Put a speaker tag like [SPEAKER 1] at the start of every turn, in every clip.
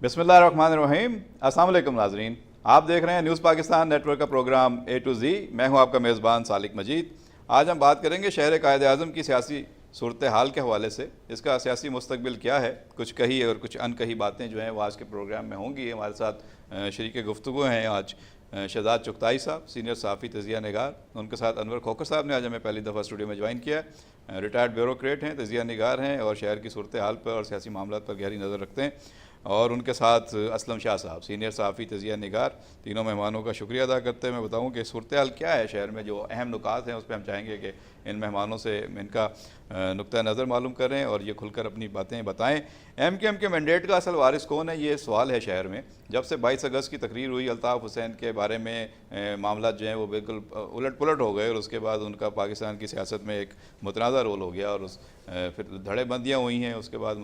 [SPEAKER 1] बिस्मिल्लाहिर्रहमानिर्रहीम। अस्सलाम वालेकुम नाज़रीन, आप देख रहे हैं न्यूज़ पाकिस्तान नेटवर्क का प्रोग्राम ए टू ज़ी। मैं हूं आपका मेज़बान सालिक मजीद। आज हम बात करेंगे शहर कायद-ए-आज़म की सियासी सूरत हाल के हवाले से। इसका सियासी मुस्तकबिल क्या है, कुछ कही और कुछ अनकही बातें जो हैं वो आज के प्रोग्राम में होंगी। हमारे साथ शरीक गुफ्तगू हैं आज शहजाद चुगताई साहब, सीनियर सहाफ़ी तजिया निगार। उनके साथ अनवर खोखर साहब ने आज हमें पहली दफ़ा स्टूडियो में ज्वाइन किया है। रिटायर्ड ब्यूरोक्रेट हैं, तजिया निगार हैं और शहर की सूरत हाल पर और सियासी मामलों पर गहरी नज़र रखते हैं। और उनके साथ असलम शाह साहब, सीनियर सहाफ़ी तजिया निगार। तीनों मेहमानों का शुक्रिया अदा करते हैं। मैं बताऊँ कि सूरत हाल क्या है शहर में, जो अहम नुकात हैं उस पर हम चाहेंगे कि इन मेहमानों से इनका नुक्ता नज़र मालूम करें और ये खुलकर अपनी बातें बताएं। एम के मैंडेट का असल वारिस कौन है, ये सवाल है शहर में। जब से 22 अगस्त की तकरीर हुई, अल्ताफ़ हुसैन के बारे में मामला जो हैं वो बिल्कुल उलट पुलट हो गए और उसके बाद उनका पाकिस्तान की सियासत में एक मुतनाज़ा रोल हो गया और फिर धड़ेबंदियाँ हुई हैं। उसके बाद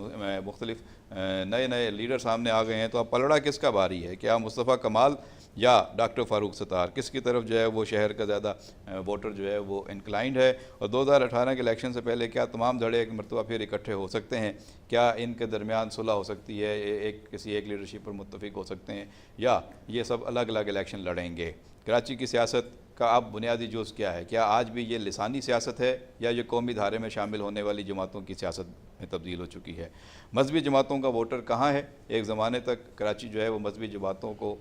[SPEAKER 1] मुख्तलिफ नए नए लीडर सामने आ गए हैं। तो अब पलड़ा किसका बारी है? क्या मुस्तफ़ा कमाल या डॉक्टर फ़ारूक सत्तार? किसकी तरफ जो है वो शहर का ज़्यादा वोटर जो है वो इंक्लाइंड है? और 2018 के इलेक्शन से पहले क्या तमाम धड़े एक मरतबा फिर इकट्ठे हो सकते हैं? क्या इनके दरमियान सुलह हो सकती है? किसी एक लीडरशिप पर मुत्तफिक हो सकते हैं या ये सब अलग अलग इलेक्शन लड़ेंगे? कराची की सियासत का अब बुनियादी जोश क्या है? क्या आज भी ये लिसानी सियासत है या ये कौमी धारे में शामिल होने वाली जमातों की सियासत में तब्दील हो चुकी है? मजहबी जमातों का वोटर कहाँ है? एक ज़माने तक कराची जो है वो मजहबी जमातों को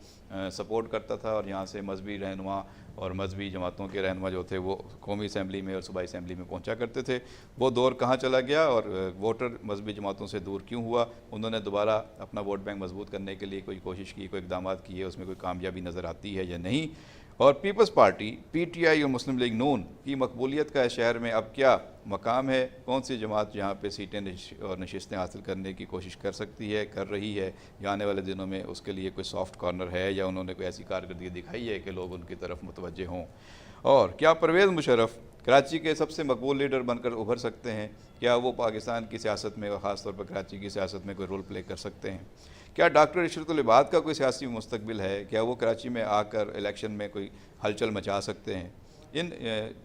[SPEAKER 1] सपोर्ट करता था और यहाँ से मजहबी रहनुमा और मजहबी जमातों के रहनुमा जो थे वो कौमी असम्बली में और सूबाई असम्बली में पहुँचा करते थे। वो दौर कहाँ चला गया और वोटर मजहबी जमातों से दूर क्यों हुआ? उन्होंने दोबारा अपना वोट बैंक मजबूत करने के लिए कोई कोशिश की, कोई इकदाम किए, उसमें कोई कामयाबी नज़र आती है या नहीं? और पीपल्स पार्टी PTI और मुस्लिम लीग नून की मकबूलियत का शहर में अब क्या मकाम है? कौन सी जमात जहाँ पे सीटें और नशिस्तें हासिल करने की कोशिश कर सकती है, कर रही है, या आने वाले दिनों में उसके लिए कोई सॉफ्ट कॉर्नर है या उन्होंने कोई ऐसी कारकर्दगी दिखाई है कि लोग उनकी तरफ मुतवज्जे हों? और क्या परवेज़ मुशर्रफ कराची के सबसे मकबूल लीडर बनकर उभर सकते हैं? क्या वो पाकिस्तान की सियासत में और ख़ास तौर पर कराची की सियासत में कोई रोल प्ले कर सकते हैं? क्या डॉक्टर इशरतुल इबाद का कोई सियासी मुस्तकबिल है? क्या वो कराची में आकर इलेक्शन में कोई हलचल मचा सकते हैं? इन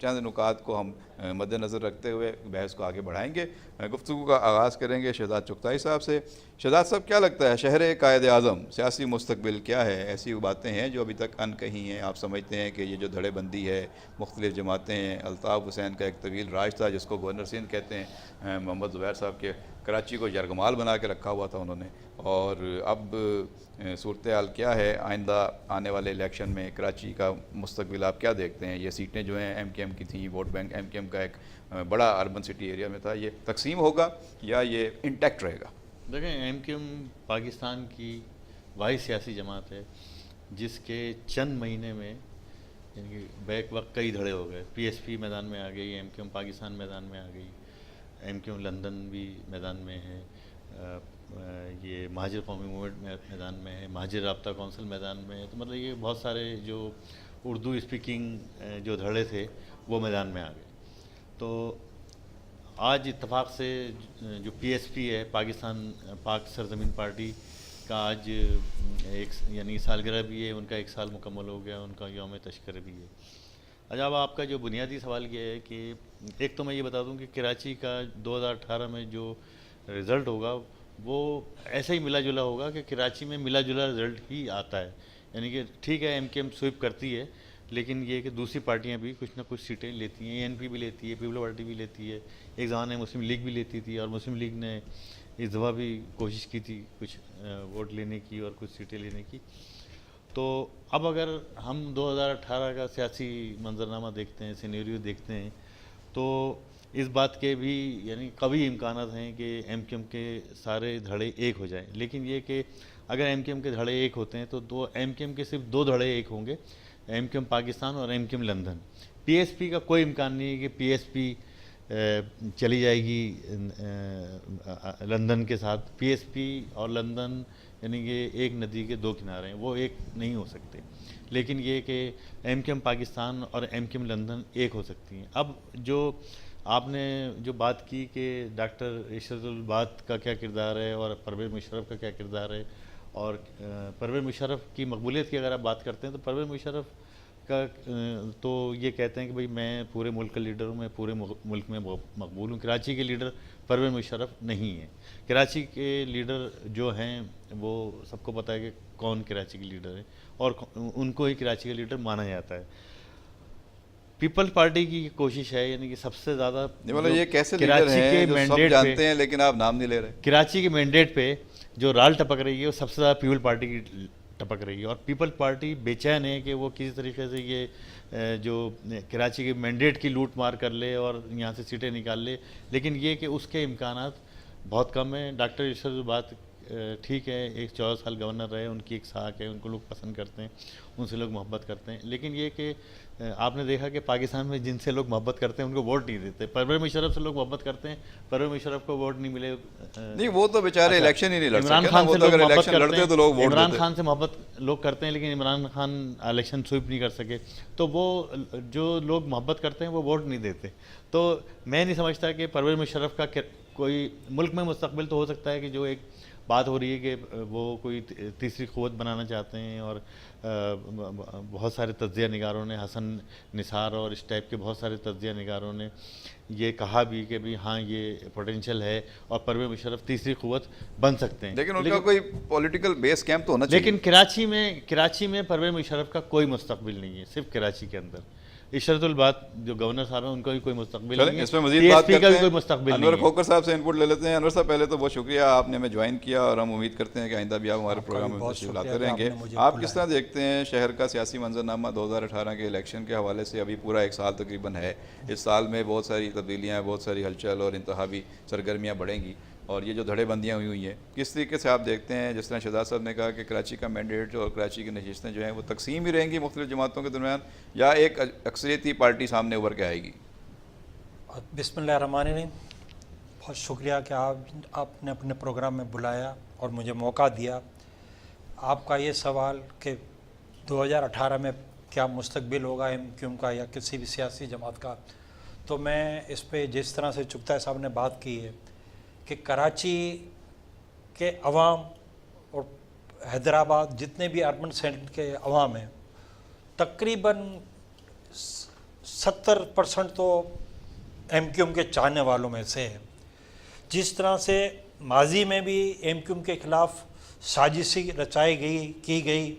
[SPEAKER 1] चंद नुकात को हम मद्देनज़र रखते हुए बहस को आगे बढ़ाएंगे। गुफ्तगू का आगाज़ करेंगे शहजाद चुगताई साहब से। शहजाद साहब, क्या लगता है शहर कायद-ए-आज़म सियासी मुस्तकबिल क्या है? ऐसी बातें हैं जो अभी तक अनकही हैं। आप समझते हैं कि ये जो धड़ेबंदी है, मुख्तलिफ जमातें हैं, अल्ताफ़ हुसैन का एक तवील राज था जिसको गवर्नर सिंध कहते हैं, मोहम्मद ज़ुबैर साहब के कराची को यरगमाल बना के रखा हुआ था उन्होंने, और अब सूरत हाल क्या है? आइंदा आने वाले इलेक्शन में कराची का मुस्तकबिल आप क्या देखते हैं? ये सीटें जो हैं MKM की थी, वोट बैंक MKM का एक बड़ा अर्बन सिटी एरिया में था, ये तकसीम होगा या ये इंटैक्ट रहेगा?
[SPEAKER 2] देखें, MKM पाकिस्तान की वाहिद सियासी जमात है जिसके चंद महीने में यानी कि बैक वक्त कई धड़े हो गए। PSP मैदान में आ गई, MKM पाकिस्तान मैदान में आ गई, MKM लंदन भी मैदान में है, ये महाजिर कौमी मूवमेंट मैदान में है, महाजिर राब्ता कौंसिल मैदान में है। तो मतलब ये बहुत सारे जो उर्दू स्पीकिंग जो धड़े थे वो मैदान में आ गए। तो आज इत्तफाक से जो PSP है, पाक सरजमीन पार्टी का आज एक यानी सालगिरह भी है, उनका 1 साल मुकम्मल हो गया, उनका यौम तशक्कर भी है। अच्छा, अब आपका जो बुनियादी सवाल ये है कि एक तो मैं ये बता दूं कि कराची का 2018 में जो रिज़ल्ट होगा वो ऐसा ही मिला जुला होगा कि कराची में मिला जुला रिज़ल्ट ही आता है। यानी कि ठीक है, MKM स्वीप करती है, लेकिन ये कि दूसरी पार्टियां भी कुछ ना कुछ सीटें लेती हैं। ANP भी लेती है, पीपल पार्टी भी लेती है, एक ज़माने में मुस्लिम लीग भी लेती थी और मुस्लिम लीग ने इस दफ़ा भी कोशिश की थी कुछ वोट लेने की और कुछ सीटें लेने की। तो अब अगर हम 2018 का सियासी मंजरनामा देखते हैं, सिनेरियो देखते हैं, तो इस बात के भी यानी कभी इम्कानात हैं कि MKM के सारे धड़े एक हो जाएं। लेकिन ये कि अगर MKM के धड़े एक होते हैं तो MKM के सिर्फ 2 धड़े एक होंगे, MKM पाकिस्तान और MKM लंदन। PSP का कोई इम्कान नहीं है कि PSP चली जाएगी लंदन के साथ। PSP और लंदन यानी कि एक नदी के 2 किनारे हैं, वो एक नहीं हो सकते। लेकिन ये कि MKM पाकिस्तान और MKM लंदन एक हो सकती हैं। अब जो आपने जो बात की कि डॉक्टर इशरतुल इबाद का क्या किरदार है और परवेज़ मुशर्रफ का क्या किरदार है, और परवेज़ मुशर्रफ की मकबूलियत की अगर आप बात करते हैं तो परवेज़ मुशर्रफ का तो ये कहते हैं कि भाई मैं पूरे मुल्क का लीडर हूँ, मैं पूरे मुल्क में मकबूल हूँ। कराची के लीडर परवेज़ मुशर्रफ नहीं है। कराची के लीडर जो हैं वो सबको पता है कि कौन कराची के लीडर है और उनको ही कराची का लीडर माना जाता है। पीपल्स पार्टी की कोशिश है, यानी कि सबसे ज़्यादा
[SPEAKER 1] मतलब ये कैसे लीडर हैं जो सब जानते हैं लेकिन आप नाम नहीं ले रहे।
[SPEAKER 2] कराची के मैंडेट पे जो राल टपक रही है वो सबसे ज़्यादा पीपल्स पार्टी की टपक रही है और पीपल्स पार्टी बेचैन है कि वो किसी तरीके से ये जो कराची के मैंडेट की लूट मार कर ले और यहाँ से सीटें निकाल ले, लेकिन ये कि उसके इम्कानात बहुत कम है। डॉक्टर यूसुफ की बात ठीक है, एक 14 साल गवर्नर रहे, उनकी एक साख है, उनको लोग पसंद करते हैं, उनसे लोग मोहब्बत करते हैं, लेकिन ये कि आपने देखा कि पाकिस्तान में जिनसे लोग मोहब्बत करते हैं उनको वोट नहीं देते। परवेज़ मुशर्रफ से लोग मोहब्बत करते हैं, परवेज़ मुशर्रफ को वोट नहीं मिले।
[SPEAKER 1] नहीं, वो तो बेचारे इलेक्शन ही नहीं लड़ सकते।
[SPEAKER 2] इमरान खान से लोग मोहब्बत करते हैं,
[SPEAKER 1] तो लोग वोट
[SPEAKER 2] इमरान
[SPEAKER 1] देते।
[SPEAKER 2] खान से मोहब्बत लोग करते हैं, लेकिन इमरान खान इलेक्शन स्वीप नहीं कर सके, तो वो जो लोग मोहब्बत करते हैं वो वोट नहीं देते। तो मैं नहीं समझता कि परवेज़ मुशर्रफ का कोई मुल्क में मुस्तकबिल तो हो सकता है कि जो एक बात हो रही है कि वो कोई तीसरी क़ुव्वत बनाना चाहते हैं और बहुत सारे तज्ज़िया निगारों ने, हसन निसार और इस टाइप के बहुत सारे तज्ज़िया निगारों ने ये कहा भी कि भाई हाँ ये पोटेंशियल है और परवेज़ मुशर्रफ तीसरी क़ुव्वत बन सकते हैं,
[SPEAKER 1] लेकिन उनका कोई पॉलिटिकल बेस कैंप तो होना चाहिए।
[SPEAKER 2] लेकिन कराची में परवेज़ मुशर्रफ का कोई मुस्तकबिल नहीं है, सिर्फ कराची के अंदर। इशरतुल बात जो गवर्नर साहब हैं उनका भी कोई मुस्तकबिल नहीं है,
[SPEAKER 1] इसमें मजीद बात करते हैं।
[SPEAKER 2] कोई मुस्तकबिल नहीं है।
[SPEAKER 1] अनवर खोकर साहब से इनपुट ले लेते हैं। अनवर साहब, पहले तो बहुत शुक्रिया, आपने हमें ज्वाइन किया और हम उम्मीद करते हैं कि आइंदा भी आप हमारे प्रोग्राम में तशरीफ लाते रहेंगे। आप किस तरह देखते हैं शहर का सियासी मंजरनामा 2018 के इलेक्शन के हवाले से? अभी पूरा एक साल तकरीबन है, इस साल में बहुत सारी तब्दीलियाँ, बहुत सारी हलचल और इंतखाबी सरगर्मियाँ बढ़ेंगी और ये जो धड़ेबंदियाँ हुई हैं, किस तरीके से आप देखते हैं? जिस तरह शहजाद साहब ने कहा कि कराची का मैंडेट और कराची की नशिस्तें जो हैं वो तकसीम ही रहेंगी मुख्तलिफ जमातों के दरमियान, या एक अक्सरियती पार्टी सामने उभर के आएगी?
[SPEAKER 3] बिस्मिल्लाहिर्रहमानिर्रहीम। बहुत शुक्रिया कि आपने अपने प्रोग्राम में बुलाया और मुझे मौका दिया। आपका ये सवाल कि 2018 में क्या मुस्तकबिल होगा MQM का या किसी भी सियासी जमात का, तो मैं इस पर जिस तरह से चुगता साहब ने बात की है कि कराची के अवाम और हैदराबाद जितने भी अर्बन सेंटर के अवाम हैं, तकरीबन 70% तो MQM के चाहने वालों में से है। जिस तरह से माजी में भी MQM के ख़िलाफ़ साजिशी रचाई गई की गई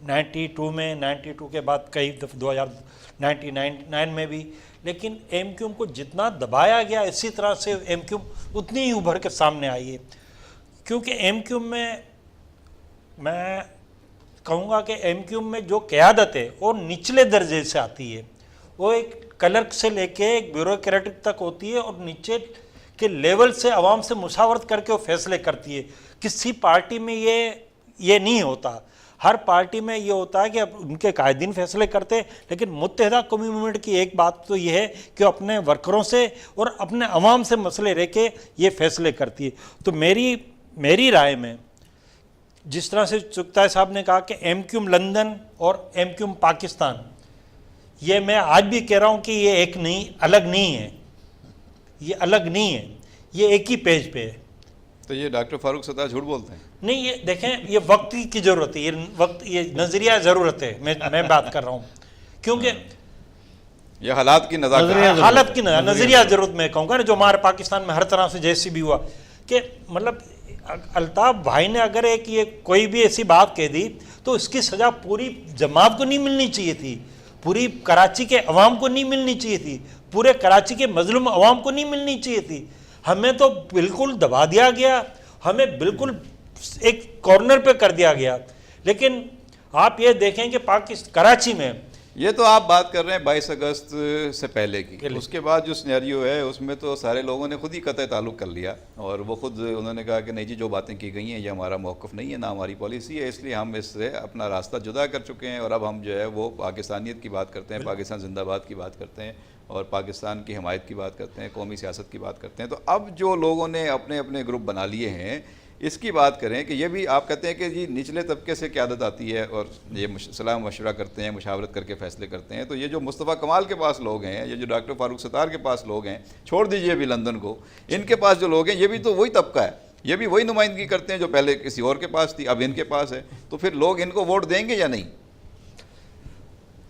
[SPEAKER 3] 92 में, 92 के बाद कई 2099 में भी, लेकिन MQM को जितना दबाया गया इसी तरह से MQM उतनी ही उभर के सामने आई है। क्योंकि MQM में मैं कहूँगा कि MQM में जो क़यादत है वो निचले दर्जे से आती है, वो एक क्लर्क से लेके एक ब्यूरोक्रेटिक तक होती है और नीचे के लेवल से आवाम से मुशावरत करके वो फैसले करती है। किसी पार्टी में ये नहीं होता। हर पार्टी में ये होता है कि अब उनके कायदीन फैसले करते हैं, लेकिन मुत्तहिदा कौमी मूवमेंट की एक बात तो ये है कि अपने वर्करों से और अपने अवाम से मसले रह के ये फैसले करती है। तो मेरी राय में जिस तरह से चुगताई साहब ने कहा कि MQM लंदन और MQM पाकिस्तान, ये मैं आज भी कह रहा हूँ कि ये एक नहीं, अलग नहीं है, ये अलग नहीं है, ये एक ही पेज पे है।
[SPEAKER 1] तो ये डॉक्टर फारूक सत्तार झूठ बोलते हैं?
[SPEAKER 3] नहीं, ये देखें, ये वक्त की ज़रूरत है, ये नज़रिया ज़रूरत है। मैं बात कर रहा हूँ क्योंकि
[SPEAKER 1] ये हालात की
[SPEAKER 3] नज़रिया ज़रूरत मैं कहूँगा ना, जो हमारे पाकिस्तान में हर तरह से जैसी भी हुआ कि मतलब अल्ताफ़ भाई ने अगर एक ये कोई भी ऐसी बात कह दी तो इसकी सज़ा पूरी जमात को नहीं मिलनी चाहिए थी, पूरी कराची के अवाम को नहीं मिलनी चाहिए थी, पूरे कराची के मजलूम अवाम को नहीं मिलनी चाहिए थी। हमें तो बिल्कुल दबा दिया गया, हमें बिल्कुल एक कॉर्नर पे कर दिया गया। लेकिन आप ये देखें कि कराची में,
[SPEAKER 1] ये तो आप बात कर रहे हैं 22 अगस्त से पहले की, उसके बाद जो सिनेरियो है उसमें तो सारे लोगों ने खुद ही कतई ताल्लुक़ कर लिया और वो खुद उन्होंने कहा कि नहीं जी, जो बातें की गई हैं ये हमारा मौक़िफ़ नहीं है, ना हमारी पॉलिसी है, इसलिए हम इससे अपना रास्ता जुदा कर चुके हैं और अब हम जो है वो पाकिस्तानियत की बात करते हैं, पाकिस्तान जिंदाबाद की बात करते हैं और पाकिस्तान की हिमायत की बात करते हैं, कौमी सियासत की बात करते हैं। तो अब जो लोगों ने अपने अपने ग्रुप बना लिए हैं, इसकी बात करें कि ये भी आप कहते हैं कि जी निचले तबके से क़यादत आती है और ये सलाह मशवरा करते हैं, मुशावरत करके फ़ैसले करते हैं। तो ये जो मुस्तफ़ा कमाल के पास लोग हैं, ये जो डॉक्टर फारूक सत्तार के पास लोग हैं, छोड़ दीजिए अभी लंदन को, इनके पास जो लोग हैं ये भी तो वही तबका है, ये भी वही नुमाइंदगी करते हैं जो पहले किसी और के पास थी, अब इनके पास है। तो फिर लोग इनको वोट देंगे या नहीं?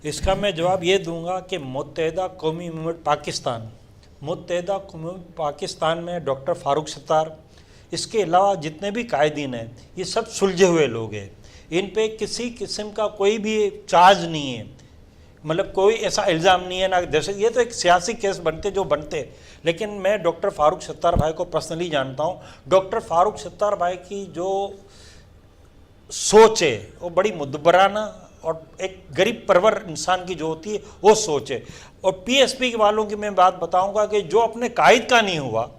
[SPEAKER 3] इसका मैं जवाब ये दूंगा कि मुत्तहिदा कौमी मूवमेंट पाकिस्तान मुत्तहिदा कौम पाकिस्तान में डॉक्टर फारूक सत्तार, इसके अलावा जितने भी कायदीन हैं ये सब सुलझे हुए लोग हैं। इन पे किसी किस्म का कोई भी चार्ज नहीं है, मतलब कोई ऐसा इल्ज़ाम नहीं है ना दहशत। ये तो एक सियासी केस बनते जो बनते, लेकिन मैं डॉक्टर फारूक सत्तार भाई को पर्सनली जानता हूँ। डॉक्टर फारूक सत्तार भाई की जो सोच है वो बड़ी मुदब्बराना और एक गरीब परवर इंसान की जो होती है वो सोच है। और पीएसपी के वालों की मैं बात बताऊंगा कि जो अपने कायद का नहीं हुआ,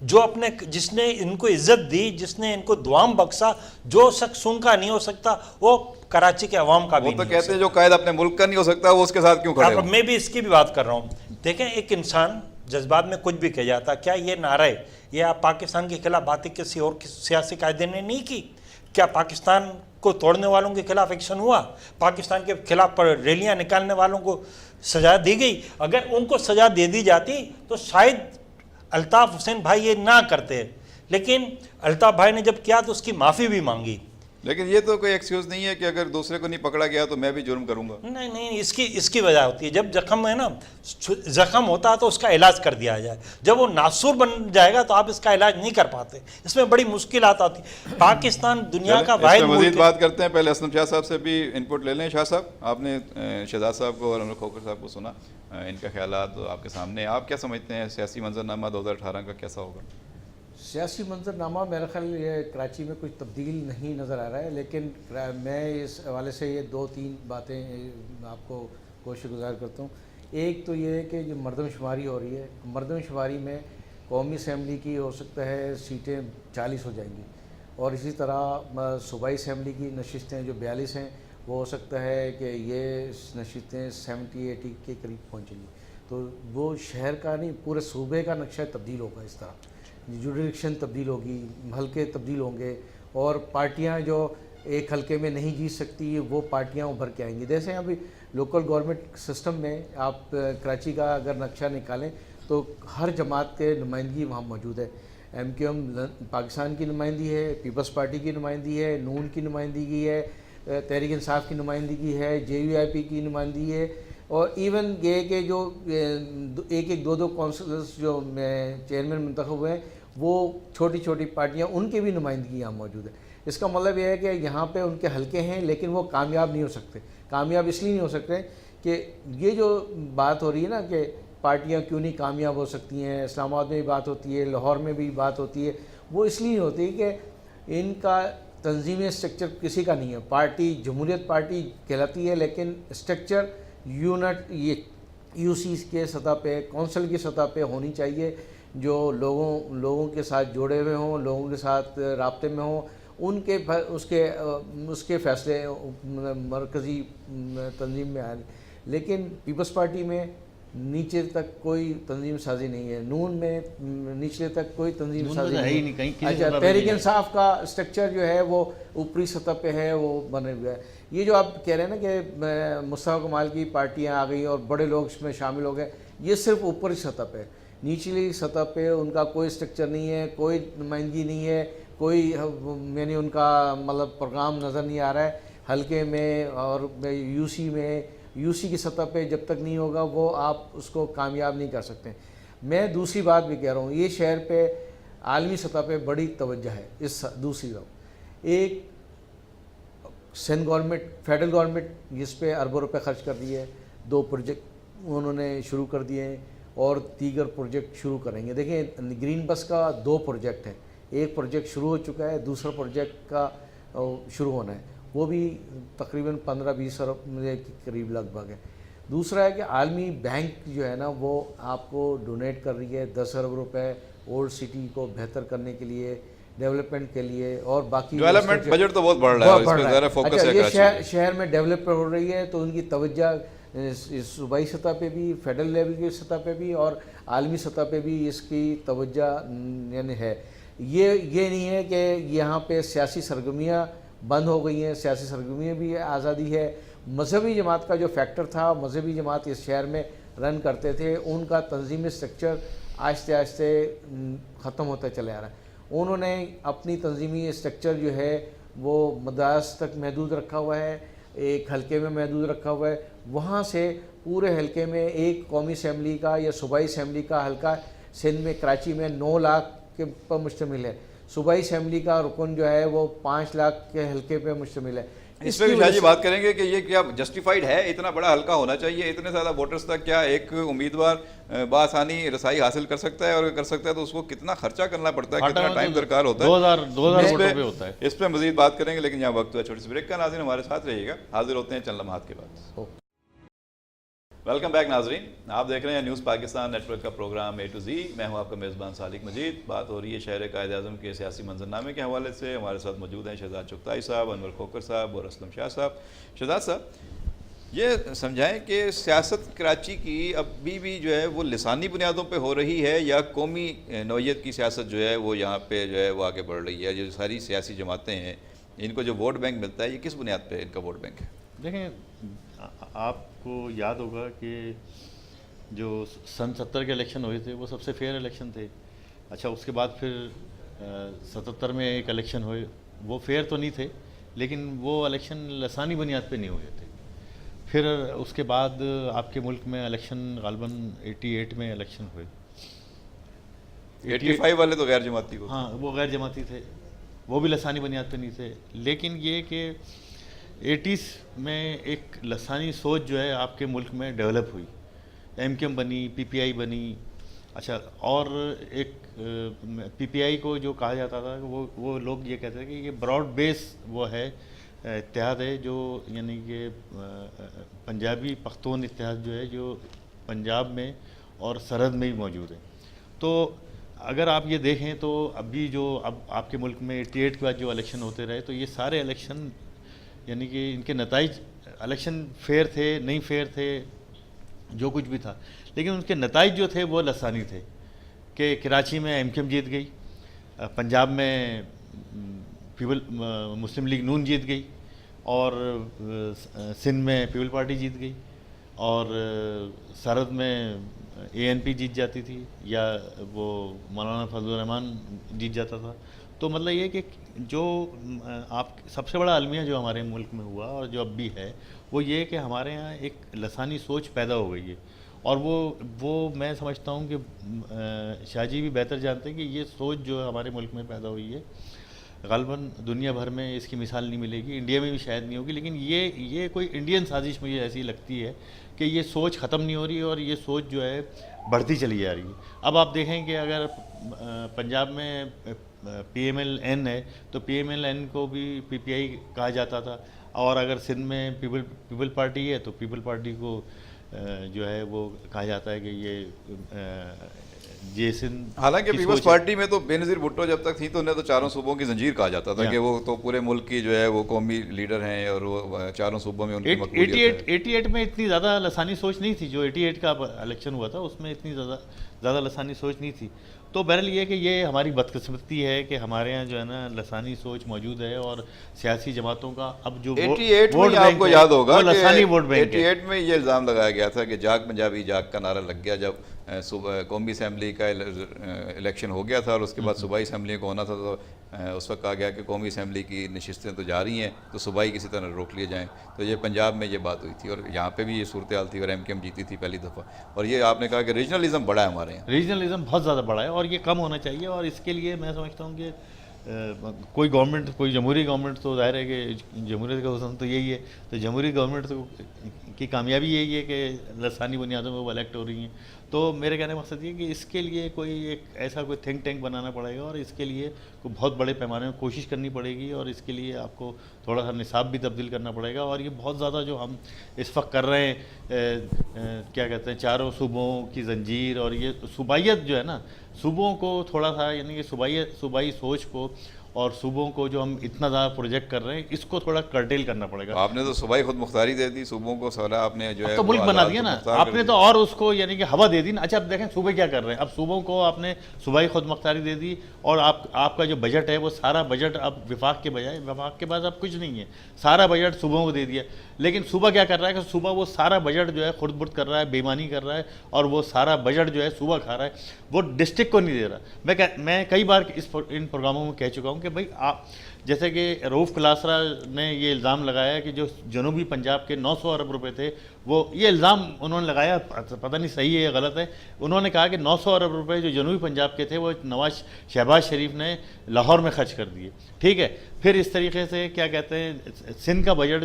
[SPEAKER 3] जो अपने जिसने इनको इज्जत दी, जिसने इनको दुआम बख्शा, जो शख्स उनका नहीं हो सकता वो कराची के अवाम का भी
[SPEAKER 1] वो तो
[SPEAKER 3] नहीं
[SPEAKER 1] कहते हैं जो कायद अपने मुल्क का नहीं हो सकता वो उसके साथ क्यों खड़े हो?
[SPEAKER 3] मैं भी इसकी भी बात कर रहा हूँ। देखें, एक इंसान जज्बात में कुछ भी कह जाता, क्या ये नारे ये आप पाकिस्तान के खिलाफ बातें किसी और सियासी कायदे ने नहीं की? क्या पाकिस्तान को तोड़ने वालों के खिलाफ एक्शन हुआ? पाकिस्तान के खिलाफ पर रैलियां निकालने वालों को सजा दी गई? अगर उनको सजा दे दी जाती तो शायद अल्ताफ़ हुसैन भाई ये ना करते, लेकिन अल्ताफ़ भाई ने जब किया तो उसकी माफ़ी भी मांगी।
[SPEAKER 1] लेकिन ये तो कोई एक्सक्यूज नहीं है कि अगर दूसरे को नहीं पकड़ा गया तो मैं भी जुर्म करूंगा।
[SPEAKER 3] नहीं नहीं, इसकी वजह होती है, जब जख्म है ना, जख्म होता है तो उसका इलाज कर दिया जाए। जब वो नासूर बन जाएगा तो आप इसका इलाज नहीं कर पाते, इसमें बड़ी मुश्किल आती है। पाकिस्तान दुनिया का वाहिद मुल्क
[SPEAKER 1] मजीद
[SPEAKER 3] है।
[SPEAKER 1] बात करते हैं, पहले असलम शाह साहब से भी इनपुट ले लें। शाह साहब, आपने शहजाद साहब को और अमर खोकर साहब को सुना, इनका ख्यालात तो आपके सामने, आप क्या समझते हैं सियासी मंजरनामा 2018 का कैसा होगा?
[SPEAKER 4] सियासी मंजरनामा मेरा ख्याल ये कराची में कुछ तब्दील नहीं नज़र आ रहा है, लेकिन मैं इस हवाले से ये 2-3 बातें आपको कोशिश करता हूँ। एक तो ये है कि जो मरदमशुमारी हो रही है, मरदमशुमारी में कौमी असम्बली की हो सकता है सीटें 40 हो जाएंगी, और इसी तरह सूबाई असम्बली की नशिस्तें जो 42 हैं वो हो सकता है कि ये नशिस्तें 70-80 के करीब पहुँचेंगी। तो वो शहर का नहीं, पूरे सूबे का नक्शा तब्दील होगा। इस तरह जुडिक्शन तब्दील होगी, हल्के तब्दील होंगे, और पार्टियां जो एक हल्के में नहीं जीत सकती वो पार्टियां उभर के आएंगी। जैसे अभी लोकल गवर्नमेंट सिस्टम में आप कराची का अगर नक्शा निकालें तो हर जमात के नुमाइंदगी वहाँ मौजूद है। MQM पाकिस्तान की नुमाइंदगी है, पीपल्स पार्टी की नुमाइंदगी है, नून की नुमाइंदगी है, तहरीक इंसाफ की नुमाइंदगी है, JUIP की नुमाइंदगी है, और इवन ये कि जो एक 2-2 काउंसिलर्स जो चेयरमैन मुंतखब हुए हैं वो छोटी छोटी पार्टियां, उनके भी नुमाइंदगी यहाँ मौजूद है। इसका मतलब यह है कि यहाँ पे उनके हल्के हैं, लेकिन वो कामयाब नहीं हो सकते। कामयाब इसलिए नहीं हो सकते कि ये जो बात हो रही है ना कि पार्टियां क्यों नहीं कामयाब हो सकती हैं, इस्लामाबाद में भी बात होती है, लाहौर में भी बात होती है, वो इसलिए नहीं होती कि इनका तंजीमी स्ट्रक्चर किसी का नहीं है। पार्टी जमहूरियत पार्टी कहलाती है, लेकिन स्ट्रक्चर यूनिट ये UC के सतह पे, कौंसिल की सतह पे होनी चाहिए, जो लोगों के साथ जुड़े हुए हों, लोगों के साथ राब्ते में हों, उसके फैसले मरकज़ी तंजीम में आए। लेकिन पीपल्स पार्टी में नीचे तक कोई तंजीम साजी नहीं है, नून में नीचले तक कोई तंजीम साजी नहीं है। अच्छा, तहरीक इंसाफ का स्ट्रक्चर जो है वो ऊपरी सतह पे है, वो बने हुआ है। ये जो आप कह रहे हैं ना कि मुस्तफा कमाल की पार्टियां आ गई और बड़े लोग इसमें शामिल हो गए, ये सिर्फ ऊपरी सतह पे है। निचली सतह पे उनका कोई स्ट्रक्चर नहीं है, कोई नुमाइंदगी नहीं है, कोई मैंने उनका मतलब प्रोग्राम नज़र नहीं आ रहा है। हल्के में और UC की सतह पे जब तक नहीं होगा वो आप उसको कामयाब नहीं कर सकते। मैं दूसरी बात भी कह रहा हूँ, ये शहर पे आलमी सतह पे बड़ी तवज्जो है। इस दूसरी तरफ एक सेंट्रल गवर्नमेंट, फेडरल गवर्नमेंट जिस पे अरबों रुपए खर्च कर दिए, 2 प्रोजेक्ट उन्होंने शुरू कर दिए हैं और दीगर प्रोजेक्ट शुरू करेंगे। देखिए, ग्रीन बस का 2 प्रोजेक्ट है, एक प्रोजेक्ट शुरू हो चुका है, दूसरा प्रोजेक्ट का शुरू होना है, वो भी तकरीबन 15-20 अरब के करीब लगभग है। दूसरा है कि आलमी बैंक जो है ना वो आपको डोनेट कर रही है 10 अरब रुपए ओल्ड सिटी को बेहतर करने के लिए, डेवलपमेंट के लिए, और बाकी
[SPEAKER 1] डेवलपमेंट बजट तो बहुत बढ़ रहा है, इस पे ज़रा फोकस है।
[SPEAKER 4] ये शहर में डेवलप हो रही है, तो उनकी तवज्जो सूबाई सतह पे भी, फेडरल लेवल की सतह पे भी और आलमी सतह पे भी इसकी तवज्जो यानी है। ये नहीं है कि यहाँ पे सियासी सरगर्मियाँ बंद हो गई हैं, सियासी सरगर्मियाँ भी आज़ादी है। मजहबी जमात का जो फैक्टर था, मजहबी जमात इस शहर में रन करते थे, उनका तंजीमी स्ट्रक्चर आहिस्ते आहिस्ते ख़त्म होता चला आ रहा है। उन्होंने अपनी तंजीमी स्ट्रक्चर जो है वो मदारस तक महदूद रखा हुआ है, एक हल्के में महदूद रखा हुआ है, वहाँ से पूरे हलके में एक कौमी असम्बली का या सूबाई असम्बली का हलका सिंध में कराची में 9 लाख के पर मुश्तमिल है। सूबाई असम्बली का रुकन जो है वो 5 लाख के हलके पे मुश्तमिल है।
[SPEAKER 1] इस पर भी शायद जी बात करेंगे कि ये क्या जस्टिफाइड है, इतना बड़ा हल्का होना चाहिए, इतने ज़्यादा वोटर्स तक क्या एक उम्मीदवार बासानी रसाई हासिल कर सकता है, और अगर कर सकता है तो उसको कितना खर्चा करना पड़ता है, कितना टाइम दरकार होता है,
[SPEAKER 2] 2000 वोटों पे होता है।
[SPEAKER 1] इस पर मजीद बात करेंगे, लेकिन यहाँ वक्त हुआ छोटी सी ब्रेक का। नाज़रीन हमारे साथ रहिएगा, हाजिर होते हैं चंद लम्हात के बाद। वेलकम बैक नाजरीन, आप देख रहे हैं न्यूज़ पाकिस्तान नेटवर्क का प्रोग्राम A to Z। मैं हूं आपका मेज़बान सालिक मजीद। बात हो रही है शहर कायद आज़म के सियासी मंजरनामे के हवाले से। हमारे साथ मौजूद हैं शहजाद चुगताई साहब, अनवर खोकर साहब और असलम शाह साहब। शहजाद साहब, ये समझाएं कि सियासत कराची की अभी भी जो है वो लिसानी बुनियादों पर हो रही है, या कौमी नौइयत की सियासत जो है वो यहाँ पर जो है वो आगे बढ़ रही है? जो सारी सियासी जमातें हैं, इनको जो वोट बैंक मिलता है, ये किस बुनियाद पर इनका वोट बैंक है?
[SPEAKER 2] देखें, आपको याद होगा कि जो सन 70 के इलेक्शन हुए थे वो सबसे फेयर इलेक्शन थे। अच्छा, उसके बाद फिर 77 में एक इलेक्शन हुए, वो फेयर तो नहीं थे, लेकिन वो इलेक्शन लसानी बुनियाद पे नहीं हुए थे। फिर उसके बाद आपके मुल्क में इलेक्शन गालबन 88 में इलेक्शन हुए।
[SPEAKER 1] 85 वाले तो गैर जमाती को,
[SPEAKER 2] हाँ, वो गैर जमाती थे, वो भी लसानी बुनियाद पे नहीं थे। लेकिन ये कि 80s में एक लसानी सोच जो है आपके मुल्क में डेवलप हुई, MQM बनी, PPI बनी। अच्छा, और एक PPI को जो कहा जाता था वो लोग ये कहते थे कि ये ब्रॉड बेस वो है इत्तेहाद है, जो यानी कि पंजाबी पख्तून इत्तेहाद जो है, जो पंजाब में और सरहद में भी मौजूद है। तो अगर आप ये देखें तो अभी जो अब आपके मुल्क में 88 के बाद जो इलेक्शन होते रहे, तो ये सारे इलेक्शन यानी कि इनके नताइज, इलेक्शन फेयर थे नहीं फेयर थे जो कुछ भी था, लेकिन उनके नताइज जो थे वो लसानी थे। कि कराची में MQM जीत गई, पंजाब में मुस्लिम लीग नून जीत गई, और सिंध में पीपल पार्टी जीत गई, और सरहद में ANP जीत जाती थी, या वो मौलाना फजल रहमान जीत जाता था। तो मतलब ये कि जो आप सबसे बड़ा अलमिया जो हमारे मुल्क में हुआ और जो अब भी है, वो ये कि हमारे यहाँ एक लसानी सोच पैदा हो गई है। और वो मैं समझता हूँ कि शाहजी भी बेहतर जानते हैं कि ये सोच जो हमारे मुल्क में पैदा हुई है, गालबन दुनिया भर में इसकी मिसाल नहीं मिलेगी, इंडिया में भी शायद नहीं होगी, लेकिन ये कोई इंडियन साजिश मुझे ऐसी लगती है कि ये सोच ख़त्म नहीं हो रही है, और ये सोच जो है बढ़ती चली जा रही है। अब आप देखें कि अगर पंजाब में PMLN है तो PMLN को भी PPI कहा जाता था, और अगर सिंध में पीपल पार्टी है तो पीपल पार्टी को जो है वो कहा जाता है कि ये जे सिंध।
[SPEAKER 1] हालांकि पीपल्स पार्टी में तो बेनज़ीर भुट्टो जब तक थी तो उन्हें तो चारों सूबों की जंजीर कहा जाता था कि वो तो पूरे मुल्क की जो है वो कौमी लीडर हैं, और वो चारों सूबों में उनकी मकबूलियत है।
[SPEAKER 2] 88 में इतनी ज़्यादा लसानी सोच नहीं थी, जो 88 का इलेक्शन हुआ था उसमें इतनी ज़्यादा लसानी सोच नहीं थी। तो बहरहाल ये कि ये हमारी बदकिस्मती है कि हमारे यहाँ जो है ना लसानी सोच मौजूद है, और सियासी जमातों का अब जो
[SPEAKER 1] 88 में आपको याद होगा
[SPEAKER 2] लसानी वोट बैंक है।
[SPEAKER 1] 88 में ये इल्ज़ाम लगाया गया था कि जाग पंजाबी जाग का नारा लग गया जब कौमी असम्बली का इलेक्शन हो गया था, और उसके बाद सूबाई असम्बली को होना था। तो उस वक्त कहा गया कि कौमी असम्बली की नशिस्तें तो जा रही हैं, तो सूबाई किसी तरह रोक लिए जाएँ। तो ये पंजाब में ये बात हुई थी, और यहाँ पे भी ये सूरत हाल थी, और MQM जीती थी पहली दफ़ा। और ये आपने कहा कि रीजनलिज्म बड़ा है हमारे यहाँ,
[SPEAKER 2] रीजनलिज्म बहुत ज़्यादा बड़ा है, और ये कम होना चाहिए। और इसके लिए मैं समझता हूँ कि कोई गवर्नमेंट, कोई जमहूरी गवर्नमेंट, तो जाहिर है कि जमहूरियत का हुस्न तो यही है, तो जमहूरी गवर्नमेंट की कामयाबी यही है कि लसानी बुनियादों में वो इलेक्ट हो रही हैं। तो मेरे कहने का मकसद ये कि इसके लिए कोई एक ऐसा कोई थिंक टैंक बनाना पड़ेगा, और इसके लिए कोई बहुत बड़े पैमाने में कोशिश करनी पड़ेगी, और इसके लिए आपको थोड़ा सा निसाब भी तब्दील करना पड़ेगा। और ये बहुत ज़्यादा जो हम इस वक्त कर रहे हैं, क्या कहते हैं, चारों सूबों की जंजीर, और ये सूबाइयत जो है ना, सूबों को थोड़ा सा यानी कि सूबाई सोच को और सूबों को जो हम इतना ज़्यादा प्रोजेक्ट कर रहे हैं, इसको थोड़ा कर्टेल करना पड़ेगा।
[SPEAKER 1] आपने तो सूबाई खुद मुख्तारी दे दी, सूबों को सारा आपने जो है
[SPEAKER 2] तो मुल्क बना दिया ना आपने, तो और उसको यानी कि हवा दे दी ना। अच्छा, अब देखें सूबे क्या कर रहे हैं, अब सूबों को आपने सूबाई खुद मुख्तारी दे दी, और आपका जो बजट है वो सारा बजट अब विफाक के बजाय, विफाक के पास अब कुछ नहीं है, सारा बजट सूबों को दे दिया। लेकिन सूबा क्या कर रहा है कि सूबा वो सारा बजट जो है खुर्द बुर्द कर रहा है, बेईमानी कर रहा है, और वो सारा बजट जो है सूबा खा रहा है, वो डिस्ट्रिक्ट को नहीं दे रहा। मैं कई बार इन प्रोग्रामों में कह चुका हूँ कि कि भाई आप जैसे कि रऊफ़ क्लासरा ने ये इल्ज़ाम लगाया कि जो जनूबी पंजाब के 900 अरब रुपए थे, वो ये इल्ज़ाम उन्होंने लगाया, पता नहीं सही है या गलत है। उन्होंने कहा कि 900 अरब रुपए जो जनूबी पंजाब के थे वो शहबाज शरीफ ने लाहौर में खर्च कर दिए, ठीक है। फिर इस तरीके से क्या कहते हैं, सिंध का बजट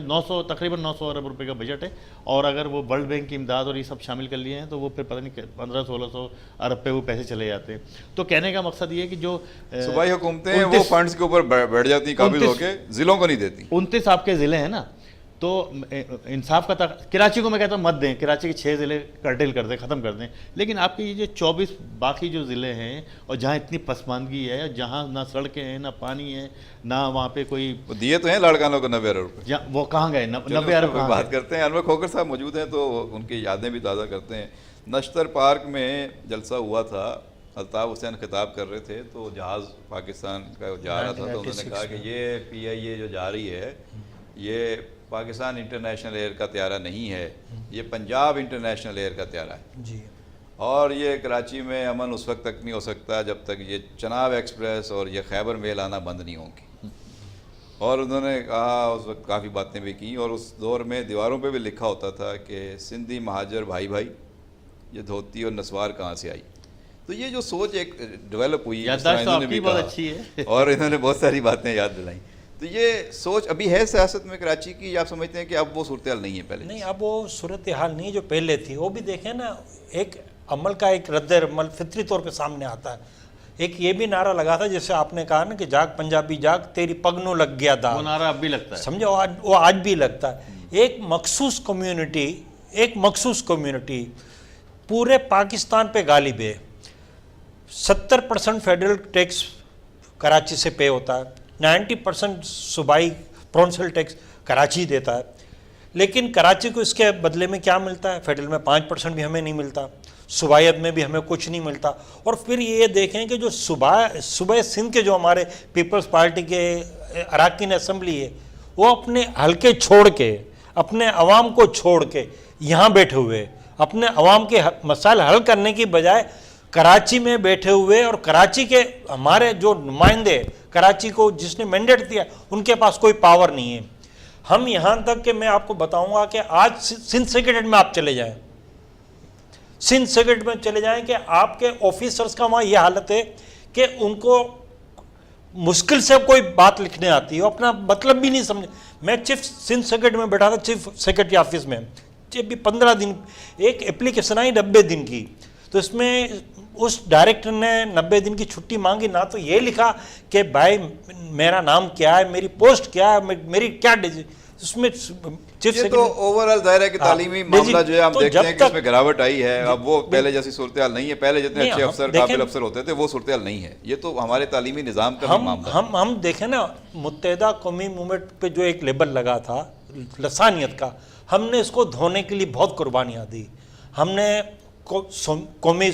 [SPEAKER 2] तकरीबन 900 अरब रुपए का बजट है, और अगर वो वर्ल्ड बैंक की इमदाद और ये सब शामिल कर लिए हैं तो वो फिर पता नहीं 1500-1600 अरब पे वो पैसे चले जाते हैं। तो कहने का मकसद ये है कि जो
[SPEAKER 1] सूबाई हुकूमतें हैं वो फंड्स के ऊपर बैठ जाती हैं काबिल होके, जिलों को नहीं देती।
[SPEAKER 2] 29 आपके ज़िले हैं ना, तो इंसाफ का कराची को मैं कहता हूँ मत दें, कराची के 6 ज़िले कर्टेल कर दें, ख़त्म कर दें, लेकिन आपके ये जो 24 बाकी जो ज़िले हैं और जहाँ इतनी पसमानदगी है, जहाँ ना सड़कें हैं, ना पानी है, ना वहाँ पे कोई
[SPEAKER 1] दिए तो हैं लड़कानों को 90 अरब रुपये,
[SPEAKER 2] वो कहाँ गए 90 अरब
[SPEAKER 1] बात करते हैं। अनवर खोखर साहब मौजूद हैं तो उनकी यादें भी ताज़ा करते हैं। नश्तर पार्क में जलसा हुआ था, अल्ताफ़ हुसैन खिताब कर रहे थे तो जहाज़ पाकिस्तान का जा रहा था, तो उन्होंने कहा कि ये PIA जो जा रही है ये पाकिस्तान इंटरनेशनल एयर का त्यारा नहीं है, ये पंजाब इंटरनेशनल एयर का त्यारा है
[SPEAKER 3] जी।
[SPEAKER 1] और ये कराची में अमन उस वक्त तक नहीं हो सकता जब तक ये चनाब एक्सप्रेस और ये खैबर मेल आना बंद नहीं होंगी। और उन्होंने कहा, उस वक्त काफ़ी बातें भी की, और उस दौर में दीवारों पे भी लिखा होता था कि सिंधी महाजर भाई भाई, ये धोती और नस्वार कहाँ से आई। तो ये जो सोच एक डेवलप हुई,
[SPEAKER 2] याददाश्त तो आपकी बहुत अच्छी है
[SPEAKER 1] और इन्होंने बहुत सारी बातें याद दिलाई। तो ये सोच अभी है सियासत में कराची की, आप समझते हैं कि अब वो सूरत हाल नहीं है पहले?
[SPEAKER 3] नहीं, अब वो सूरत हाल नहीं जो पहले थी। वो भी देखें ना, एक अमल का एक रद्द-ए-अमल फितरी तौर पे सामने आता है। एक ये भी नारा लगा था जैसे आपने कहा ना कि जाग पंजाबी जाग, तेरी पगनों लग गया दाग,
[SPEAKER 2] वो नारा अब भी लगता है,
[SPEAKER 3] समझो, वो आज भी लगता है। एक मखसूस कम्युनिटी पूरे पाकिस्तान पे गालिब है। 70% फेडरल टैक्स कराची से पे होता है, 90% सूबाई प्रोविंशियल टैक्स कराची देता है, लेकिन कराची को इसके बदले में क्या मिलता है? फेडरल में 5% भी हमें नहीं मिलता, सूबायत में भी हमें कुछ नहीं मिलता। और फिर ये देखें कि जो सूबे सिंध के जो हमारे पीपल्स पार्टी के अरकान असम्बली है, वो अपने हल्के छोड़ के, अपने अवाम को छोड़ के यहाँ बैठे हुए, अपने अवाम के मसाइल हल करने की बजाय कराची में बैठे हुए, और कराची के हमारे जो नुमाइंदे, कराची को जिसने मैंडेट दिया, उनके पास कोई पावर नहीं है। हम यहाँ तक कि मैं आपको बताऊंगा कि आज सिंध सेक्रेटेरिएट में आप चले जाएं, सिंध सेक्रेटेरिएट में चले जाएं कि आपके ऑफिसर्स का वहाँ यह हालत है कि उनको मुश्किल से कोई बात लिखने आती है, वो अपना मतलब भी नहीं समझे। मैं चीफ सिंध सेक्रेटरी में बैठा था, चीफ सेक्रेटरी ऑफिस में, जब भी 15 दिन एक एप्लीकेशन आई 90 दिन की, तो इसमें उस डायरेक्टर ने 90 दिन की छुट्टी मांगी, ना तो ये लिखा कि भाई मेरा नाम क्या है, मेरी पोस्ट क्या है, मेरी क्या उसमें चीफ
[SPEAKER 1] ये तो ओवरऑल दायरा की तालीमी मामला जो है हम देखते हैं कि इसमें गिरावट आई है। अब वो पहले जैसी सूरत हाल नहीं है, पहले जितने अच्छे अफसर काबिल अफसर होते थे वो सूरत हाल नहीं है। ये तो हमारे तालीमी निज़ाम का मामला है।
[SPEAKER 3] हम देखें ना, मुत्तहिदा कौमी मूवमेंट पे जो एक लेबल लगा था लसानियत का, हमने इसको धोने के लिए बहुत कुर्बानियाँ दी। हमने कौमी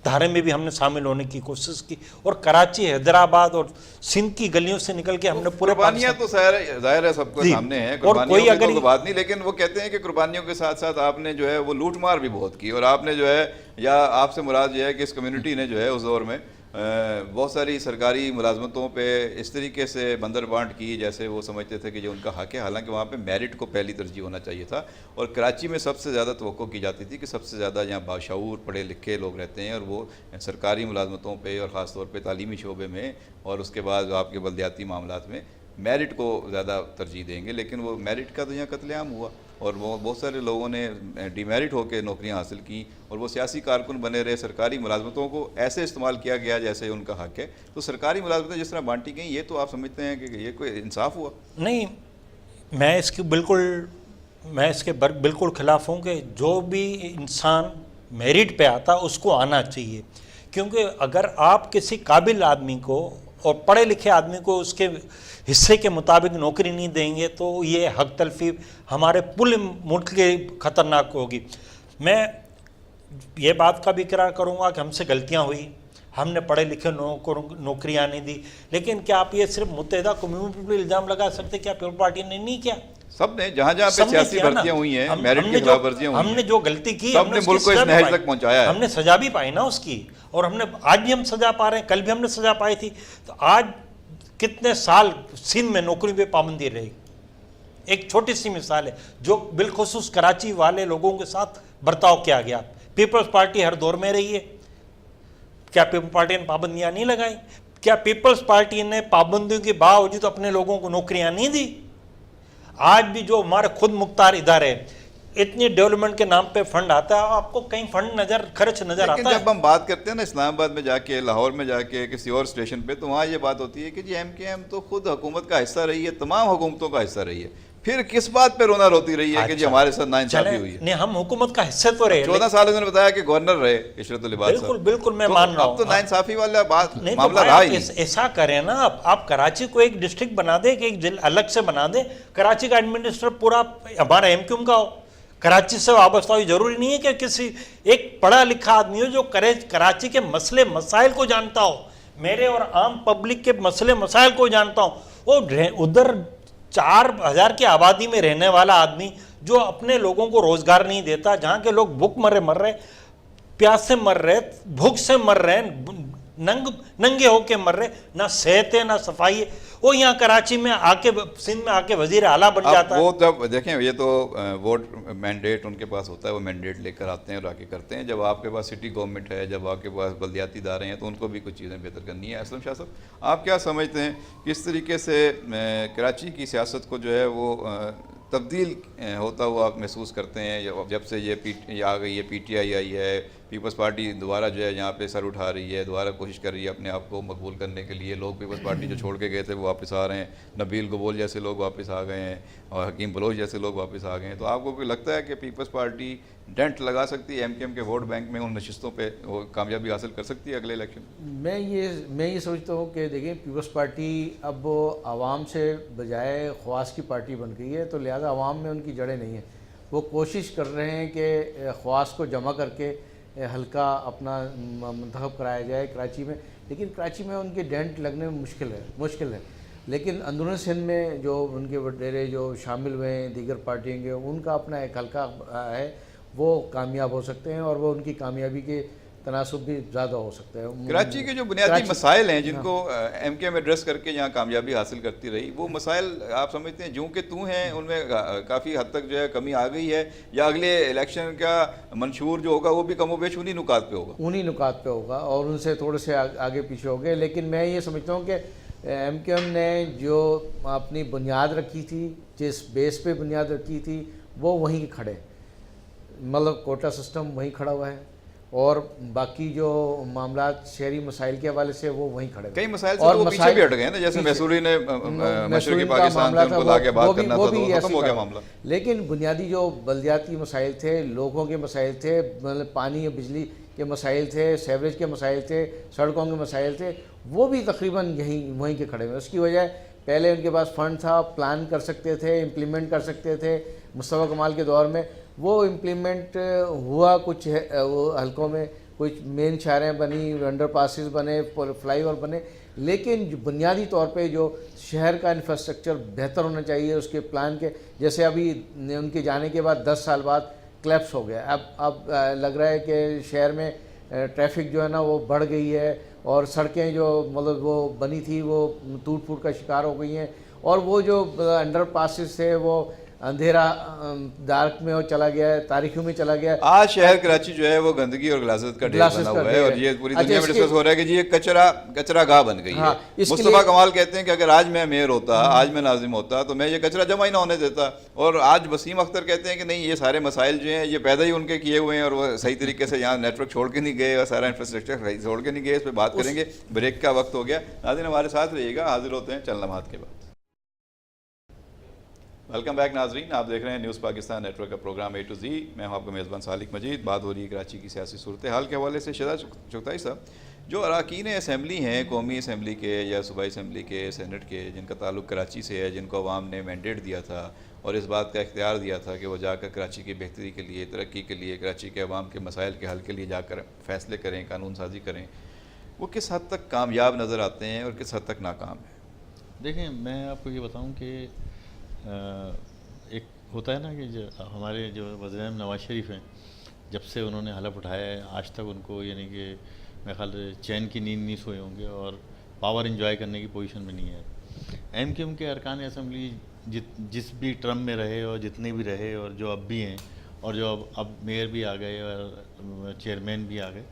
[SPEAKER 3] धारे में भी हमने शामिल होने की कोशिश की, और कराची, हैदराबाद और सिंध की गलियों से निकल के हमने पूरे
[SPEAKER 1] कुर्बानियां तो जाहिर है सबके सामने हैं,
[SPEAKER 3] और कोई अगर
[SPEAKER 1] तो बात नहीं, लेकिन वो कहते हैं कि कुर्बानियों के साथ साथ आपने जो है वो लूटमार भी बहुत की, और आपने जो है, या आपसे मुराद ये है कि इस कम्युनिटी ने जो है उस दौर में बहुत सारी सरकारी मुलाजमतों पे इस तरीके से बंदर बांट की जैसे वो समझते थे कि जो उनका हक है, हालांकि वहाँ पे मेरिट को पहली तरजीह होना चाहिए था। और कराची में सबसे ज़्यादा तवक्को की जाती थी कि सबसे ज़्यादा यहाँ बाशऊर पढ़े लिखे लोग रहते हैं, और वो सरकारी मुलाजमतों पे और ख़ास तौर पे तालीमी शोबे में और उसके बाद आपके बल्दियाती मामलात में मेरिट को ज़्यादा तरजीह देंगे। लेकिन वो मेरिट का तो यहाँ कत्लेआम हुआ, और वो बहुत सारे लोगों ने डीमेरिट होकर नौकरियां हासिल की, और वो सियासी कारकुन बने रहे। सरकारी मुलाजमतों को ऐसे इस्तेमाल किया गया जैसे उनका हक है। तो सरकारी मुलाजमतें जिस तरह बांटी गई, ये तो आप समझते हैं कि ये कोई इंसाफ हुआ?
[SPEAKER 3] नहीं, मैं इसके बिल्कुल खिलाफ हूँ कि जो भी इंसान मेरिट पे आता उसको आना चाहिए, क्योंकि अगर आप किसी काबिल आदमी को और पढ़े लिखे आदमी को उसके हिस्से के मुताबिक नौकरी नहीं देंगे तो ये हक तलफी हमारे पूरे मुल्क के ख़तरनाक होगी। मैं ये बात का भी इकरार करूँगा कि हमसे गलतियाँ हुई, हमने पढ़े लिखे नौकरियाँ नहीं दी, लेकिन क्या आप ये सिर्फ मुत्तहिदा कम्युनिटी पर इल्ज़ाम लगा सकते क्या पीपल पार्टी ने नहीं किया?
[SPEAKER 1] सबने, जहाँ जहाँ पे सियासी भर्तियाँ हुई हैं, मेरिट की खिलाफ वर्जियाँ हुई हैं,
[SPEAKER 3] हमने जो गलती की
[SPEAKER 1] सबने मुल्क को इस नहज तक पहुँचाया है।
[SPEAKER 3] हमने सजा भी पाई ना उसकी, और हमने आज भी हम सजा पा रहे हैं, कल भी हमने सजा पाई थी। तो आज कितने साल सिंध में नौकरी पे पाबंदी रही। एक छोटी सी मिसाल है, जो बिलखुसूस कराची वाले लोगों के साथ बर्ताव किया गया। पीपल्स पार्टी हर दौर में रही है, क्या पीपल्स पार्टी ने पाबंदियां नहीं लगाई? क्या पीपल्स पार्टी ने पाबंदियों के बावजूद अपने लोगों को नौकरियां नहीं दी? आज भी जो हमारे खुद मुख्तार इदारे, इतनी डेवलपमेंट के नाम पे फंड आता है, आपको कहीं फंड खर्च नजर
[SPEAKER 1] लेकिन
[SPEAKER 3] आता है?
[SPEAKER 1] जब हम बात करते हैं ना इस्लामाबाद में जाके, लाहौर में जाके, किसी और स्टेशन पे, तो वहाँ ये बात होती है कि जी MKM तो खुद हुकूमत का हिस्सा रही है, तमाम हुकूमतों का हिस्सा रही है, फिर किस बात पे रोना रोती रही है कि जी
[SPEAKER 3] अच्छा,
[SPEAKER 1] हमारे साथ नाइंसाफी हुई है।
[SPEAKER 3] नहीं, हम हुकूमत का हिस्से तो रहे,
[SPEAKER 1] 14 साल उन्होंने बताया कि गवर्नर रहे इशरतुल इबाद साहब।
[SPEAKER 3] बिल्कुल बिल्कुल मैं
[SPEAKER 1] तो
[SPEAKER 3] मान रहा
[SPEAKER 1] अब
[SPEAKER 3] हूँ।
[SPEAKER 1] तो नाइंसाफी वाला बात
[SPEAKER 3] नहीं,
[SPEAKER 1] मामला
[SPEAKER 3] तो
[SPEAKER 1] रहा
[SPEAKER 3] भाई
[SPEAKER 1] ही
[SPEAKER 3] आप
[SPEAKER 1] नहीं।
[SPEAKER 3] ऐसा करें ना, आप कराची को एक डिस्ट्रिक्ट बना दे, कि एक जिला अलग से बना दे, कराची का एडमिनिस्ट्रेटर पूरा हमारा MQM का हो, कराची से वाबस्ता हो। जरूरी नहीं है कि किसी एक पढ़ा लिखा आदमी हो जो कराची के मसले मसाइल को जानता हो, मेरे और आम पब्लिक के मसले मसाइल को जानता हो। वो उधर 4000 की आबादी में रहने वाला आदमी जो अपने लोगों को रोजगार नहीं देता, जहाँ के लोग भूख मर रहे, प्यास से मर रहे, भूख से मर रहे, नंगे होके मर रहे, ना सेहत है ना सफाई है, वो यहाँ कराची में आके, सिंध में आके वजीर आला बन जाता है।
[SPEAKER 1] वो तब देखें, ये तो वोट मैंडेट उनके पास होता है, वो मैंडेट लेकर आते हैं और आके करते हैं। जब आपके पास सिटी गवर्नमेंट है, जब आपके पास बल्दियाती इदारे हैं, तो उनको भी कुछ चीज़ें बेहतर करनी है। असलम शाह साहब, आप क्या समझते हैं किस तरीके से कराची की सियासत को जो है वो तब्दील होता हुआ आप महसूस करते हैं? जब से ये आ गई है, PTI आई है, पीपल्स पार्टी दोबारा जो है यहाँ पे सर उठा रही है, दोबारा कोशिश कर रही है अपने आप को मकबूल करने के लिए। लोग पीपल्स पार्टी जो छोड़ के गए थे वो वापस आ रहे हैं, नबील गबोल जैसे लोग वापस आ गए हैं और हकीम बलोच जैसे लोग वापस आ गए हैं। तो आपको कोई लगता है कि पीपल्स पार्टी डेंट लगा सकती है MKM के वोट बैंक में, उन नशिस्तों पे वो कामयाबी हासिल कर सकती है अगले इलेक्शन?
[SPEAKER 4] मैं ये समझता हूँ कि देखिए, पीपल्स पार्टी अब आवाम से बजाय ख्वास की पार्टी बन गई है, तो लिहाजा आवाम में उनकी जड़ें नहीं हैं। वो कोशिश कर रहे हैं कि ख्वास को जमा करके हल्का अपना मंतखब कराया जाए कराची में, लेकिन कराची में उनके डेंट लगने में मुश्किल है। लेकिन अंदरूनी सिंध में जो उनके वडेरे जो शामिल हुए हैं दीगर पार्टियों के, उनका अपना एक हल्का है, वो कामयाब हो सकते हैं और वो उनकी कामयाबी के तनासुब भी ज़्यादा हो सकता है।
[SPEAKER 1] कराची के जो बुनियादी मसाइल हैं जिनको MKM एड्रेस करके यहाँ कामयाबी हासिल करती रही, वो मसाइल आप समझते हैं जूँ के तू हैं, उनमें काफ़ी हद तक जो है कमी आ गई है, या अगले इलेक्शन का मंशूर जो होगा वो भी कमोबेश उन्हीं नुकात पे होगा?
[SPEAKER 4] उन्हीं नुकात पे होगा और उनसे थोड़े से आगे पीछे हो गए। लेकिन मैं ये समझता हूँ कि MKM ने जो अपनी बुनियाद रखी थी, जिस बेस पे बुनियाद रखी थी, वो वहीं खड़े, मतलब कोटा सिस्टम वहीं खड़ा हुआ है और बाकी जो मामला शहरी मसाइल के हवाले से वो वहीं खड़े।
[SPEAKER 1] कई मसाइल से तो वो पीछे भी हट गए ना, जैसे मैसूरी ने मशरक़ी पाकिस्तान से उनको लाके बात करना था, तो खत्म हो गया मामला।
[SPEAKER 4] लेकिन बुनियादी जो बल्दियाती मसाइल थे, लोगों के मसाइल थे, मतलब पानी या बिजली के मसाइल थे, सेवरेज के मसाइल थे, सड़कों के मसाइल थे, वो भी तकरीबन वहीं के खड़े हुए। उसकी वजह पहले उनके पास फंड था, प्लान कर सकते थे, इम्प्लीमेंट कर सकते थे। मुस्तफ़ा कमाल के दौर में वो इम्प्लीमेंट हुआ कुछ वो हलकों में, कुछ मेन शारें बनी, अंडर पासिस बने, फ्लाईओवर बने, लेकिन जो बुनियादी तौर पे जो शहर का इंफ्रास्ट्रक्चर बेहतर होना चाहिए उसके प्लान के, जैसे अभी उनके जाने के बाद 10 साल बाद क्लैप्स हो गया। अब लग रहा है कि शहर में ट्रैफिक जो है ना वो बढ़ गई है और सड़कें जो मतलब वो बनी थी वो टूट फूट का शिकार हो गई हैं, और वो जो अंडर पासिस थे वो अंधेरा डार्क में वो चला गया है, तारीखों में चला गया है।
[SPEAKER 1] आज शहर कराची जो है वो गंदगी और ग्लासेस का ढेर बना हुआ है और ये पूरी दुनिया में डिस्कस हो रहा है कि जी ये कचरा गाह बन गई है। मुस्तफा कमाल कहते हैं कि अगर आज मैं मेयर होता, आज मैं नाजिम होता, तो मैं ये कचरा जमा ही ना होने देता। और आज वसीम अख्तर कहते हैं कि नहीं, ये सारे मसाइल जो हैं ये पैदा ही उनके किए हुए हैं और वो सही तरीके से यहाँ नेटवर्क छोड़ के नहीं गए और सारा इंफ्रास्ट्रक्चर छोड़ के नहीं गए। इस पर बात करेंगे, ब्रेक का वक्त हो गया। नाज़रीन हमारे साथ रहिएगा, हाजिर होते हैं चंद लम्हात के बाद। वेलकम बैक नाजरीन, आप देख रहे हैं न्यूज़ पाकिस्तान नेटवर्क का प्रोग्राम A to Z। मैं हूं आपका मेज़बान सालिक मजीद। बात हो रही है कराची की सियासी सूरत हाल के हवाले से। शहजाद चुगताई साहब, जो अरकान असम्बली हैं, कौमी असम्बली के या सूबाई असम्बली के, सेनेट के, जिनका ताल्लुक़ कराची से है, जिनको अवाम ने मैंडेट दिया था और इस बात का इख्तियार दिया था कि वो जाकर कराची की बेहतरी के लिए, तरक्की के लिए, कराची के अवाम के मसाइल के हल के लिए जाकर फ़ैसले करें, कानून साजी करें, वो किस हद तक कामयाब नज़र आते हैं और किस हद तक नाकाम है?
[SPEAKER 2] देखें, मैं आपको ये बताऊं कि एक होता है ना कि जो हमारे जो वज़ीर-ए-आज़म नवाज़ शरीफ हैं, जब से उन्होंने हलफ उठाया है आज तक उनको यानी कि मेरे ख्याल से चैन की नींद नहीं सोए होंगे और पावर एंजॉय करने की पोजीशन में नहीं है। एमक्यूएम के अरकान असेंबली जिस भी टर्म में रहे और जितने भी रहे और जो अब भी हैं और जो अब मेयर भी आ गए और चेयरमैन भी आ गए,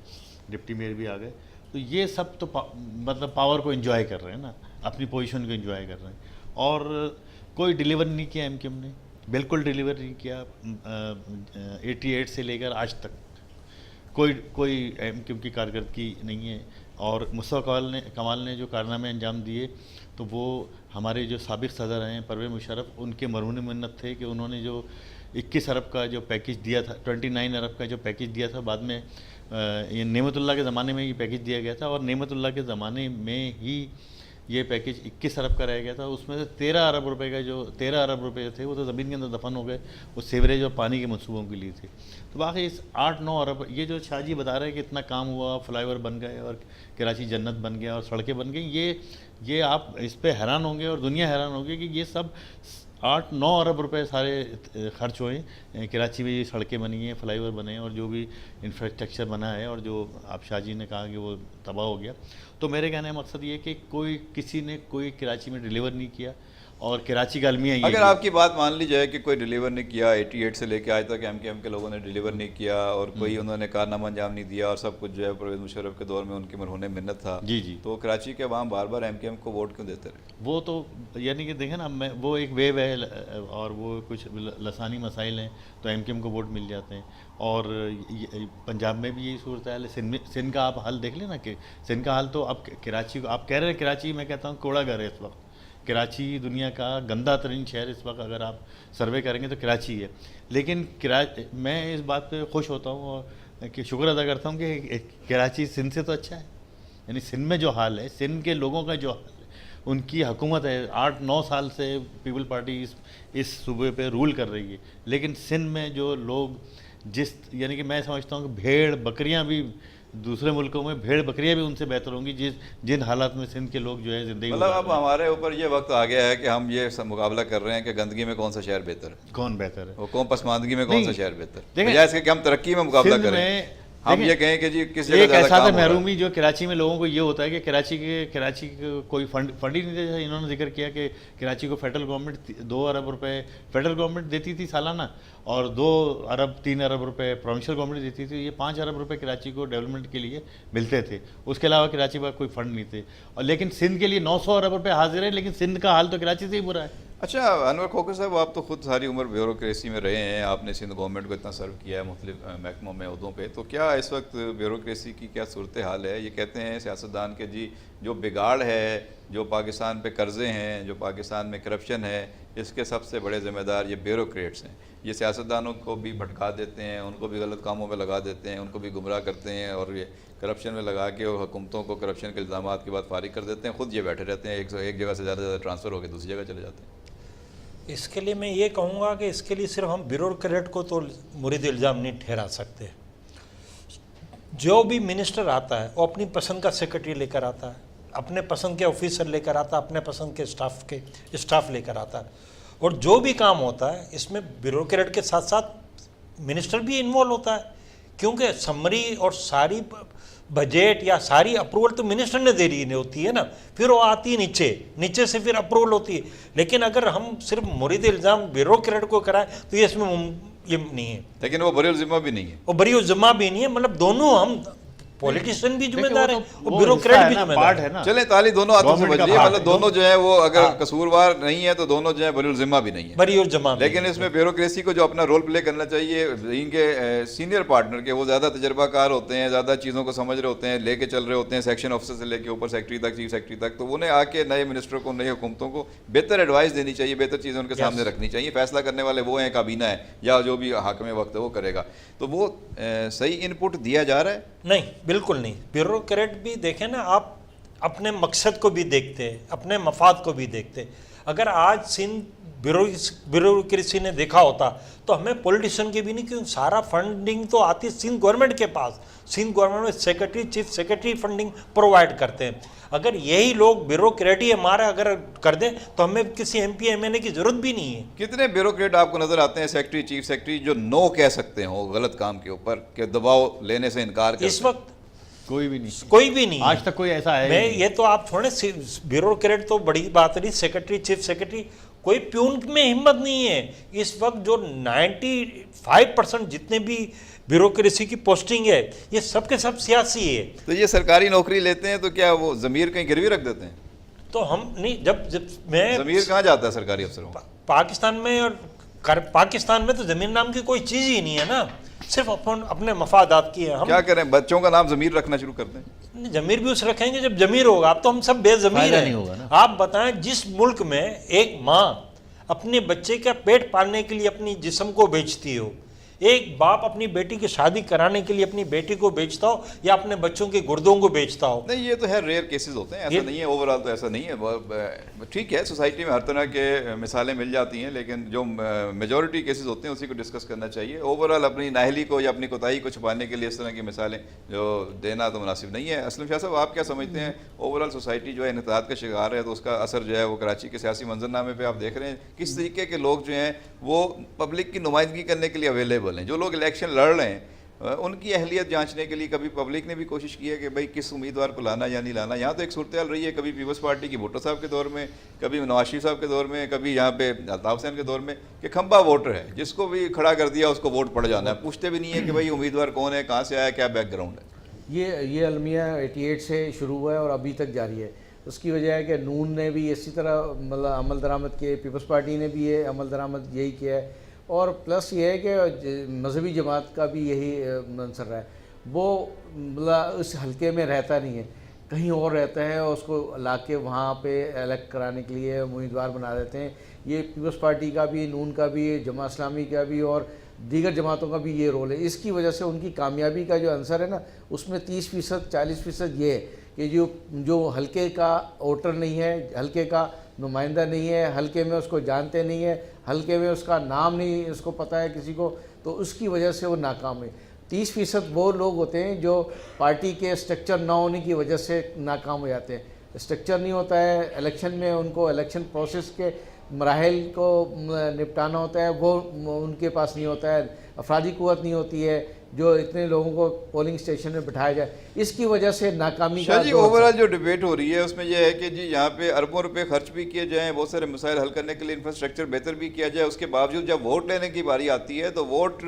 [SPEAKER 2] डिप्टी मेयर भी आ गए, तो ये सब तो मतलब पावर को एंजॉय कर रहे हैं ना, अपनी पोजीशन को एंजॉय कर रहे हैं। और कोई डिलीवर नहीं किया एमक्यूएम ने, बिल्कुल डिलीवर नहीं किया। 88 से लेकर आज तक कोई एमक्यूएम की कारकर्दगी नहीं है। और मुस्तफ़ा कमाल ने जो कारनामे अंजाम दिए, तो वो हमारे जो साबिक़ सदर हैं परवेज़ मुशर्रफ, उनके मरहून मिन्नत थे कि उन्होंने जो 21 अरब का जो पैकेज दिया था, 29 अरब का जो पैकेज दिया था, बाद में ये नेमतुल्लाह के ज़माने में ये पैकेज दिया गया था और नेमतुल्लाह के ज़माने में ही ये पैकेज 21 अरब का रह गया था। उसमें से 13 अरब रुपए का जो 13 अरब रुपए थे वो तो ज़मीन के अंदर दफन हो गए, वो सीवरेज और पानी के मंसूबों के लिए थे। तो बाकी इस 8-9 अरब, ये जो शाहजी बता रहे हैं कि इतना काम हुआ, फ्लाईओवर बन गए और कराची जन्नत बन गया और सड़कें बन गई, ये आप इस पर हैरान होंगे और दुनिया हैरान होगी कि ये सब 8-9 अरब रुपए सारे खर्च हुए। कराची में ये सड़कें बनी हैं, फ्लाईओवर बने हैं और जो भी इंफ्रास्ट्रक्चर बना है, और जो आप शाहजी ने कहा कि वो तबाह हो गया। तो मेरे कहने का मकसद ये कि किसी ने कोई कराची में डिलीवर नहीं किया और कराची का अलमिया ये
[SPEAKER 1] अगर आपकी बात मान ली जाए कि कोई डिलीवर नहीं किया, 88 से लेके आज तक एमक्यूएम के लोगों ने डिलीवर नहीं किया और कोई उन्होंने कारनामा अंजाम नहीं दिया और सब कुछ जो है परवेज़ मुशर्रफ के दौर में उनकी मरहून मिन्नत था,
[SPEAKER 2] जी,
[SPEAKER 1] तो कराची के अवाम बार बार एमक्यूएम को वोट क्यों देते रहे?
[SPEAKER 2] वो तो यानी कि देखें ना, वो एक वेव है और वो कुछ लसानी मसाइल हैं तो एमक्यूएम को वोट मिल जाते हैं। और पंजाब में भी यही सूरत हाल है। सिंध का आप हाल देख लें ना, कि सिंध का हाल तो अब कराची को आप कह रहे हैं, कराची मैं कहता हूँ कूड़ा घर है इस वक्त। कराची दुनिया का गंदा तरीन शहर इस वक्त अगर आप सर्वे करेंगे तो कराची है। लेकिन मैं इस बात पे खुश होता हूँ और कि शुक्र अदा करता हूँ कि कराची सिंध से तो अच्छा है। यानी सिंध में जो हाल है, सिंध के लोगों का जो हाल है, उनकी हुकूमत है, 8-9 साल से पीपल पार्टी इस सूबे पे रूल कर रही है। लेकिन सिंध में जो लोग यानी कि मैं समझता हूँ कि भेड़ बकरियाँ भी दूसरे मुल्कों में भेड़ बकरियाँ भी उनसे बेहतर होंगी जिन हालात में सिंध के लोग जो है ज़िंदगी।
[SPEAKER 1] मतलब अब हमारे ऊपर ये वक्त आ गया है कि हम ये मुकाबला कर रहे हैं कि गंदगी में कौन सा शहर बेहतर है,
[SPEAKER 2] कौन बेहतर है,
[SPEAKER 1] वो कौन पसमानदगी में कौन सा शहर बेहतर है,
[SPEAKER 2] देखें,
[SPEAKER 1] बजाय इसके कि हम तरक्की में मुकाबला करें, हम ये कहें कि जी किस जगह
[SPEAKER 2] एक
[SPEAKER 1] ज़्यादा
[SPEAKER 2] ऐसा
[SPEAKER 1] काम हो रहा है।
[SPEAKER 2] महरूमी जो कराची में लोगों को ये होता है कि कराची को कोई फंड ही नहीं देता। इन्होंने जिक्र किया कि कराची को फेडरल गवर्नमेंट 2 अरब रुपए फेडरल गवर्नमेंट देती थी सालाना और 3 अरब रुपए प्रोविंशियल गवर्नमेंट देती थी। ये 5 अरब रुपए कराची को डेवलपमेंट के लिए मिलते थे, उसके अलावा कराची पर कोई फंड नहीं थे। और लेकिन सिंध के लिए 900 अरब रुपए हाजिर है, लेकिन सिंध का हाल तो कराची से ही बुरा है।
[SPEAKER 1] अच्छा अनवर खोखर साहब, आप तो खुद सारी उम्र ब्यूरोक्रेसी में रहे हैं, आपने सिंध गवर्नमेंट को इतना सर्व किया है मुख्तलिफ महकमों में उहदों पे, तो क्या इस वक्त ब्यूरोक्रेसी की क्या सूरत हाल है? ये कहते हैं सियासतदान के जी जो बिगाड़ है, जो पाकिस्तान पे कर्ज़े हैं, जो पाकिस्तान में करप्शन है, इसके सबसे बड़े ज़िम्मेदार ये ब्यूरोक्रेट्स हैं। ये सियासतदानों को भी भटका देते हैं, उनको भी गलत कामों में लगा देते हैं, उनको भी गुमराह करते हैं और ये करप्शन में लगा के और हुकूमतों को करप्शन के इल्ज़ामात के बाद फारिग कर देते हैं। ख़ुद ये बैठे रहते हैं, एक जगह से ज़्यादा ट्रांसफ़र होकर दूसरी जगह चले जाते हैं।
[SPEAKER 3] इसके लिए मैं ये कहूँगा कि इसके लिए सिर्फ हम ब्यूरोक्रेट को तो मुरीद इल्ज़ाम नहीं ठहरा सकते। जो भी मिनिस्टर आता है वो अपनी पसंद का सेक्रेटरी लेकर आता है, अपने पसंद के ऑफिसर लेकर आता है, अपने पसंद के स्टाफ लेकर आता है। और जो भी काम होता है इसमें ब्यूरोक्रेट के साथ साथ मिनिस्टर भी इन्वॉल्व होता है, क्योंकि समरी और सारी बजट या सारी अप्रूवल तो मिनिस्टर ने दे रही होती है ना, फिर वो आती है नीचे से फिर अप्रूवल होती है। लेकिन अगर हम सिर्फ मुरीद इल्ज़ाम ब्यूरोक्रेट को कराएं तो ये इसमें ये नहीं है।
[SPEAKER 1] लेकिन वो बरी जिम्मा भी नहीं है,
[SPEAKER 3] वो बरी जिम्मा भी नहीं है। मतलब दोनों हम पॉलिटिशियन भी जिम्मेदार है और ब्यूरोक्रेट भी जिम्मेदार है।
[SPEAKER 1] चले ताली दोनों हाथों से बज रही है, मतलब दोनों जो है वो अगर कसूरवार नहीं है तो दोनों जो है बरी जिम्मा भी नहीं है,
[SPEAKER 3] बरी और जिम्मा।
[SPEAKER 1] लेकिन इसमें ब्यूरोक्रेसी को जो अपना रोल प्ले करना चाहिए, इनके सीनियर पार्टनर के वो ज़्यादा तजर्बाकार होते हैं, ज़्यादा चीज़ों को समझ रहे होते हैं, लेके चल रहे होते हैं सेक्शन ऑफिसर से लेके ऊपर सेक्रेटरी तक, चीफ सेक्रेटरी तक। तो उन्हें आके नए मिनिस्टर को, नई हुकूमतों को बेहतर एडवाइस देनी चाहिए, बेहतर चीज़ें उनके सामने रखनी चाहिए। फैसला करने वाले वो हैं, काबीना है या जो भी हाकिम वक्त है वो करेगा। तो वो सही इनपुट दिया जा रहा है?
[SPEAKER 3] नहीं, बिल्कुल नहीं। ब्यूरोक्रेट भी देखें ना, आप अपने मकसद को भी देखते हैं, अपने मफाद को भी देखते हैं। अगर आज सिंध ब्यूरोक्रेसी ने देखा होता तो हमें पॉलिटिशियन की भी नहीं, क्यों सारा फंडिंग तो आती है सिंध गवर्नमेंट के पास। सिंध गवर्नमेंट में secretary, chief secretary funding provide करते हैं। अगर यही लोग ब्यूरोक्रेट ही हमारा अगर कर दें तो हमें किसी MP MNA की जरूरत भी नहीं है।
[SPEAKER 1] कितने ब्यूरोक्रेट आपको नजर आते हैं, सेक्रेटरी, चीफ सेक्रेटरी, जो नो कह सकते हो गलत काम के ऊपर, कि दबाव लेने से इनकार करते हैं?
[SPEAKER 3] इस वक्त
[SPEAKER 2] कोई भी नहीं,
[SPEAKER 3] कोई भी नहीं
[SPEAKER 2] आज तक कोई ऐसा है
[SPEAKER 3] मैं
[SPEAKER 2] ही नहीं।
[SPEAKER 3] ये तो आप छोड़े, ब्यूरोक्रेट तो बड़ी बात नहीं, सेक्रेटरी, चीफ सेक्रेटरी, कोई प्यून में हिम्मत नहीं है। इस वक्त जो 95% जितने भी ब्यूरोक्रेसी की पोस्टिंग है ये सब के सब सियासी है।
[SPEAKER 1] तो ये सरकारी नौकरी लेते हैं तो क्या वो ज़मीर कहीं गिरवी रख देते हैं?
[SPEAKER 3] तो हम नहीं, जब मैं
[SPEAKER 1] ज़मीर कहाँ जाता है सरकारी अफसरों का?
[SPEAKER 3] पाकिस्तान में और पाकिस्तान में तो ज़मीन नाम की कोई चीज़ ही नहीं है ना, सिर्फ अपने मफादात की है। हम
[SPEAKER 1] क्या करें, बच्चों का नाम ज़मीर रखना शुरू कर दें?
[SPEAKER 3] जमीर भी उस रखेंगे जब जमीर होगा। अब तो हम सब बेजमीर
[SPEAKER 2] फायदा
[SPEAKER 3] हैं।
[SPEAKER 2] नहीं होगा ना।
[SPEAKER 3] आप बताएं, जिस मुल्क में एक माँ अपने बच्चे का पेट पालने के लिए अपनी जिस्म को बेचती हो, एक बाप अपनी बेटी की शादी कराने के लिए अपनी बेटी को बेचता हो या अपने बच्चों के गुर्दों को बेचता हो।
[SPEAKER 1] नहीं, ये तो है, रेयर केसेस होते हैं, ऐसा नहीं है, ओवरऑल तो ऐसा नहीं है। ठीक है, सोसाइटी में हर तरह के मिसालें मिल जाती हैं, लेकिन जो मेजॉरिटी केसेस होते हैं उसी को डिस्कस करना चाहिए। ओवरऑल अपनी नाहली को या अपनी कोताही को छुपाने के लिए इस तरह की मिसालें जो देना तो मुनासिब नहीं है। असलम शाह साहब, आप क्या समझते हैं, ओवरऑल सोसाइटी जो है इनहतात का शिकार है, तो उसका असर जो है वो कराची के सियासी मंजरनामे पर आप देख रहे हैं? किस तरीके के लोग जो हैं वो पब्लिक की नुमाइंदगी करने के लिए अवेलेबल हैं? जो लोग इलेक्शन लड़ रहे हैं उनकी अहलियत जांचने के लिए कभी पब्लिक ने भी कोशिश की है कि भाई किस उम्मीदवार को लाना या नहीं लाना? यहाँ तो एक सूरत हाल रही है, कभी पीपल्स पार्टी की भुट्टो साहब के दौर में, कभी नवाज शरीफ साहब के दौर में, कभी यहाँ पे अल्ताफ हुसैन के दौर में, कि खंबा वोटर है, जिसको भी खड़ा कर दिया उसको वोट पड़ जाना है, पूछते भी नहीं है कि भाई उम्मीदवार कौन है, कहाँ से आया, क्या बैकग्राउंड है।
[SPEAKER 4] ये अलमिया 88 से शुरू हुआ है और अभी तक जारी है। उसकी वजह है कि नून ने भी इसी तरह मतलब अमल दरामद किए, पीपल्स पार्टी ने भी ये अमल दरामद यही किया है, और प्लस ये है कि मजहबी जमात का भी यही मंसर रहा है। वो मतलब उस हलके में रहता नहीं है, कहीं और रहता है, और उसको लाके वहाँ पे इलेक्ट कराने के लिए उम्मीदवार बना देते हैं। ये पीपल्स पार्टी का भी, नून का भी, जमात इस्लामी का भी और दीगर जमातों का भी ये रोल है। इसकी वजह से उनकी कामयाबी का जो आंसर है ना, उसमें 30% 40% ये है कि जो हलके का वोटर नहीं है, हलके का नुमाइंदा नहीं है, हलके में उसको जानते नहीं है, हलके में उसका नाम नहीं उसको पता है किसी को, तो उसकी वजह से वो नाकाम है। 30% वो लोग होते हैं जो पार्टी के स्ट्रक्चर ना होने की वजह से नाकाम हो जाते हैं। स्ट्रक्चर नहीं होता है, इलेक्शन में उनको इलेक्शन प्रोसेस के मराहल को निपटाना होता है, वो उनके पास नहीं होता है, अफरादी कुव्वत नहीं होती है जो इतने लोगों को पोलिंग स्टेशन में बिठाया जाए, इसकी वजह से नाकामी का
[SPEAKER 1] जी ओवरऑल जो डिबेट हो रही है उसमें यह है कि जी यहाँ पे अरबों रुपए खर्च भी किए जाएं, बहुत सारे मसाइल हल करने के लिए इंफ्रास्ट्रक्चर बेहतर भी किया जाए, उसके बावजूद जब वोट लेने की बारी आती है तो वोट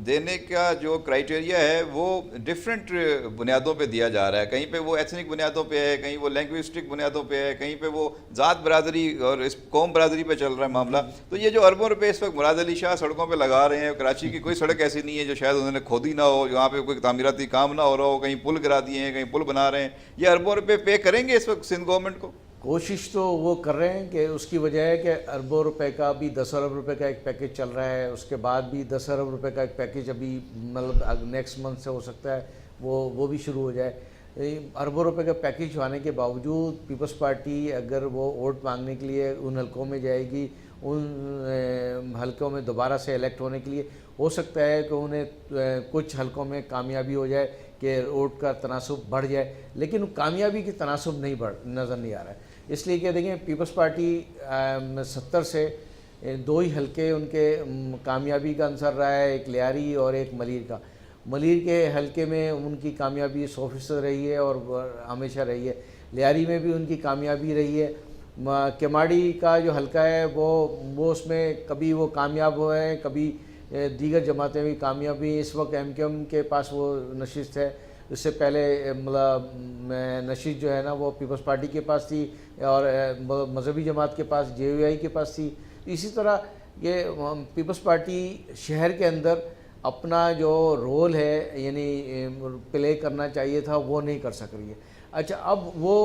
[SPEAKER 1] देने का जो क्राइटेरिया है वो डिफरेंट बुनियादों पर दिया जा रहा है। कहीं पर वो एथनिक बुनियादों पर है, कहीं वो लैंग्विस्टिक बुनियादों पर है, कहीं पर वो ज़ात बरादरी और इस कौम बरादरी पर चल रहा है मामला। तो ये जो अरबों रुपये इस वक्त मुराद अली शाह सड़कों पर लगा रहे हैं, कराची की कोई सड़क ऐसी नहीं है जो शायद उन्होंने खोदी ना हो, यहाँ पे कोई तामीराती काम ना हो रहा हो, कहीं पुल गिरा दिए हैं, कहीं पुल बना रहे हैं, ये अरबों रुपए पे करेंगे इस वक्त सिंध गवर्नमेंट को?
[SPEAKER 4] कोशिश तो वो कर रहे हैं कि उसकी वजह है कि अरबों रुपए का भी 10 अरब रुपए का एक पैकेज चल रहा है, उसके बाद भी 10 अरब रुपए का एक पैकेज अभी मतलब नेक्स्ट मंथ से हो सकता है वो भी शुरू हो जाए। अरबों रुपए का पैकेज आने के बावजूद पीपल्स पार्टी अगर वो वोट मांगने के लिए उन हलकों में जाएगी, उन हलकों में दोबारा से इलेक्ट होने के लिए हो सकता है कि उन्हें कुछ हलकों में कामयाबी हो जाए कि वोट का तनासुब बढ़ जाए, लेकिन कामयाबी की तनासुब नहीं नज़र नहीं आ रहा है। इसलिए कि देखें पीपल्स पार्टी 70 से 2 ही हलके उनके कामयाबी का अंसर रहा है, एक लियारी और एक मलीर का। मलीर के हलके में उनकी कामयाबी 100% रही है और हमेशा रही है, लियारी में भी उनकी कामयाबी रही है। केमाड़ी का जो हलका है वो उसमें कभी वो कामयाब हुए हैं, कभी दीगर जमातें भी कामयाब हुई। इस वक्त MQM के पास वो नशिस्त है, इससे पहले मतलब नशिस्त जो है ना वो पीपल्स पार्टी के पास थी और मजहबी जमात के पास JUI के पास थी। इसी तरह ये पीपल्स पार्टी शहर के अंदर अपना जो रोल है यानी प्ले करना चाहिए था वो नहीं कर सक रही है। अच्छा, अब वो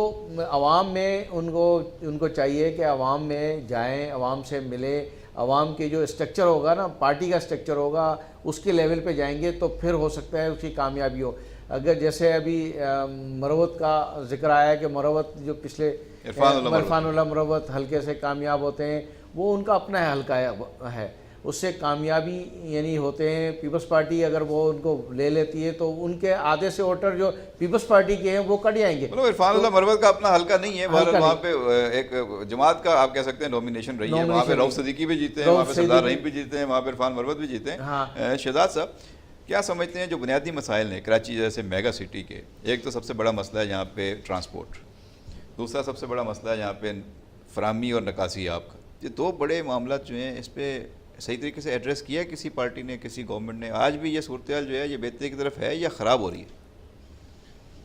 [SPEAKER 4] आवाम में उनको चाहिए कि आवाम में जाएं, आवाम से मिले, आवाम के जो स्ट्रक्चर होगा ना, पार्टी का स्ट्रक्चर होगा, उसके लेवल पे जाएंगे तो फिर हो सकता है उसकी कामयाबी हो। अगर जैसे अभी मरवत का जिक्र आया कि मरवत जो पिछले इरफानुल्लाह मरवत हल्के से कामयाब होते हैं, वो उनका अपना हल्का है, उससे कामयाबी यानी होते हैं। पीपल्स पार्टी अगर वो उनको ले लेती है तो उनके आधे से वोटर जो पीपल्स पार्टी के हैं वो कट जाएंगे।
[SPEAKER 1] मतलब इरफानुल्लाह मरवत का अपना हल्का नहीं है, वहाँ पे एक जमात का आप कह सकते हैं नॉमिनेशन रही है, वहाँ पे रऊफ सिद्दीकी भी जीते हैं, वहाँ पे सरदार रहीम भी जीते हैं, वहाँ पे इरफान मरवत भी जीते हैं। शहजाद साहब, क्या समझते हैं जो बुनियादी मसाइल हैं कराची जैसे मेगा सिटी के? एक तो सबसे बड़ा मसला है यहाँ पे ट्रांसपोर्ट, दूसरा सबसे बड़ा मसला है यहाँ पे फराहमी और निकासी आब का। ये दो बड़े मामला जो हैं इस पर सही तरीके से एड्रेस किया है किसी पार्टी ने, किसी गवर्नमेंट ने? आज भी ये सूरत हाल जो है ये बेहतरी की तरफ है या ख़राब हो रही है?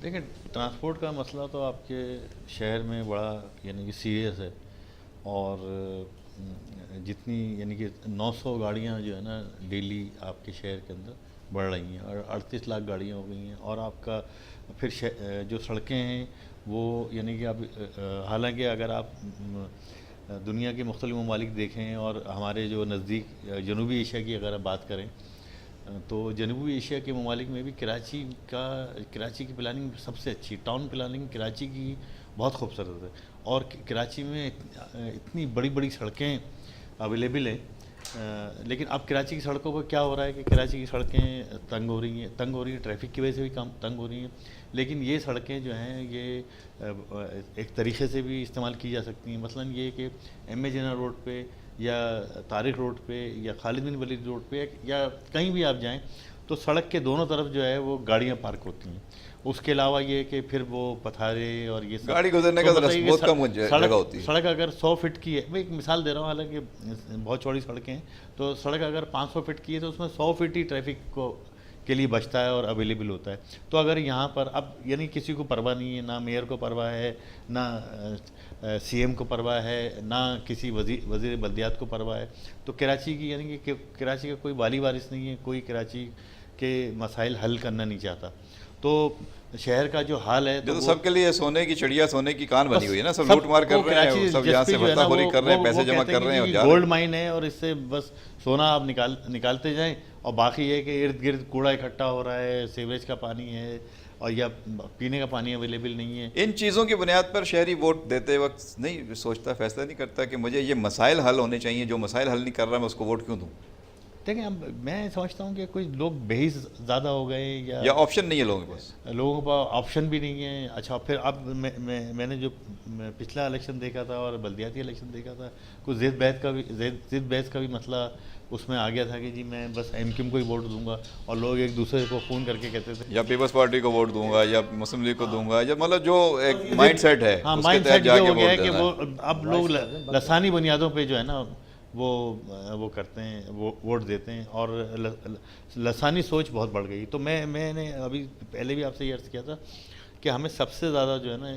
[SPEAKER 2] देखिए, ट्रांसपोर्ट का मसला तो आपके शहर में बड़ा यानी कि सीरियस है, और जितनी यानी कि 900 गाड़ियाँ जो है ना डेली आपके शहर के अंदर बढ़ रही हैं, और 38 लाख गाड़ियाँ हो गई हैं। और आपका फिर जो सड़कें हैं वो यानी कि अब हालांकि अगर आप दुनिया के मुख्तलिफ ममालिक देखें और हमारे जो नज़दीक जनूबी एशिया की अगर आप बात करें तो जनूबी एशिया के ममालिक में भी कराची की प्लानिंग सबसे अच्छी, टाउन प्लानिंग कराची की बहुत खूबसूरत है। और कराची में इतनी बड़ी बड़ी सड़कें अवेलेबल हैं, लेकिन अब कराची की सड़कों पर क्या हो रहा है कि कराची की सड़कें तंग हो रही हैं, ट्रैफिक की वजह से भी काम तंग हो रही हैं। लेकिन ये सड़कें जो हैं ये एक तरीक़े से भी इस्तेमाल की जा सकती हैं। मसलन ये कि एम ए जिन्ना रोड पे या तारिक रोड पे या खालिद बिन वलीद रोड पे या कहीं भी आप जाएं तो सड़क के दोनों तरफ जो है वो गाड़ियां पार्क होती हैं। उसके अलावा ये कि फिर वो पथारे और ये सब
[SPEAKER 1] गाड़ी गुजरने का
[SPEAKER 2] बताइए कि
[SPEAKER 1] बहुत कम जगह होती है।
[SPEAKER 2] सड़क अगर 100 फीट की है, मैं एक मिसाल दे रहा हूँ, हालांकि बहुत चौड़ी सड़कें हैं, तो सड़क अगर 500 फीट की है तो उसमें 100 फीट ही ट्रैफिक के लिए बचता है और अवेलेबल होता है। तो अगर यहाँ पर अब यानी किसी को परवाह नहीं है, ना मेयर को परवाह है, ना सीएम को परवाह है, ना किसी वज़ीर बल्दियात को परवाह है, तो कराची की यानी कि कराची का कोई वाली वारिस नहीं है, कोई कराची के मसाइल हल करना नहीं चाहता। तो शहर का जो हाल है
[SPEAKER 1] तो सबके लिए सोने की चिड़िया, सोने की कान बनी हुई है ना, सब लूट मार कर रहे हैं, सब यहाँ से भत्ताखोरी कर रहे हैं, पैसे जमा कर रहे हैं,
[SPEAKER 2] गोल्ड माइन है और इससे बस सोना आप निकालते जाएं, और बाकी ये कि इर्द गिर्द कूड़ा इकट्ठा हो रहा है, सीवरेज का पानी है और या पीने का पानी अवेलेबल नहीं है।
[SPEAKER 1] इन चीज़ों की बुनियाद पर शहरी वोट देते वक्त नहीं सोचता, फैसला नहीं करता कि मुझे ये मसाइल हल होने चाहिए, जो मसाइल हल नहीं कर रहा मैं उसको वोट क्यों दूँ?
[SPEAKER 2] देखिए, अब मैं समझता हूँ कि कुछ लोग बेहिस ज़्यादा हो गए
[SPEAKER 1] या ऑप्शन नहीं है लोगों के पास,
[SPEAKER 2] लोगों के पास ऑप्शन भी नहीं है। अच्छा, फिर अब मैंने जो पिछला इलेक्शन देखा था और बल्दियाती इलेक्शन देखा था, कुछ जिद बहस का भी मसला उसमें आ गया था कि जी मैं बस एमक्यूएम को ही वोट दूंगा, और लोग एक दूसरे को फ़ोन करके कहते थे
[SPEAKER 1] या पीपल्स पार्टी को वोट दूंगा या मुस्लिम लीग को दूंगा, या मतलब जो एक माइंड सेट है,
[SPEAKER 2] हाँ, माइंड सेट ये हो गया है कि वो अब लोग लसानी बुनियादों पे जो है ना वो करते हैं, वो वोट देते हैं, और लसानी सोच बहुत बढ़ गई। तो मैंने अभी पहले भी आपसे ये अर्ज़ किया था कि हमें सबसे ज़्यादा जो है ना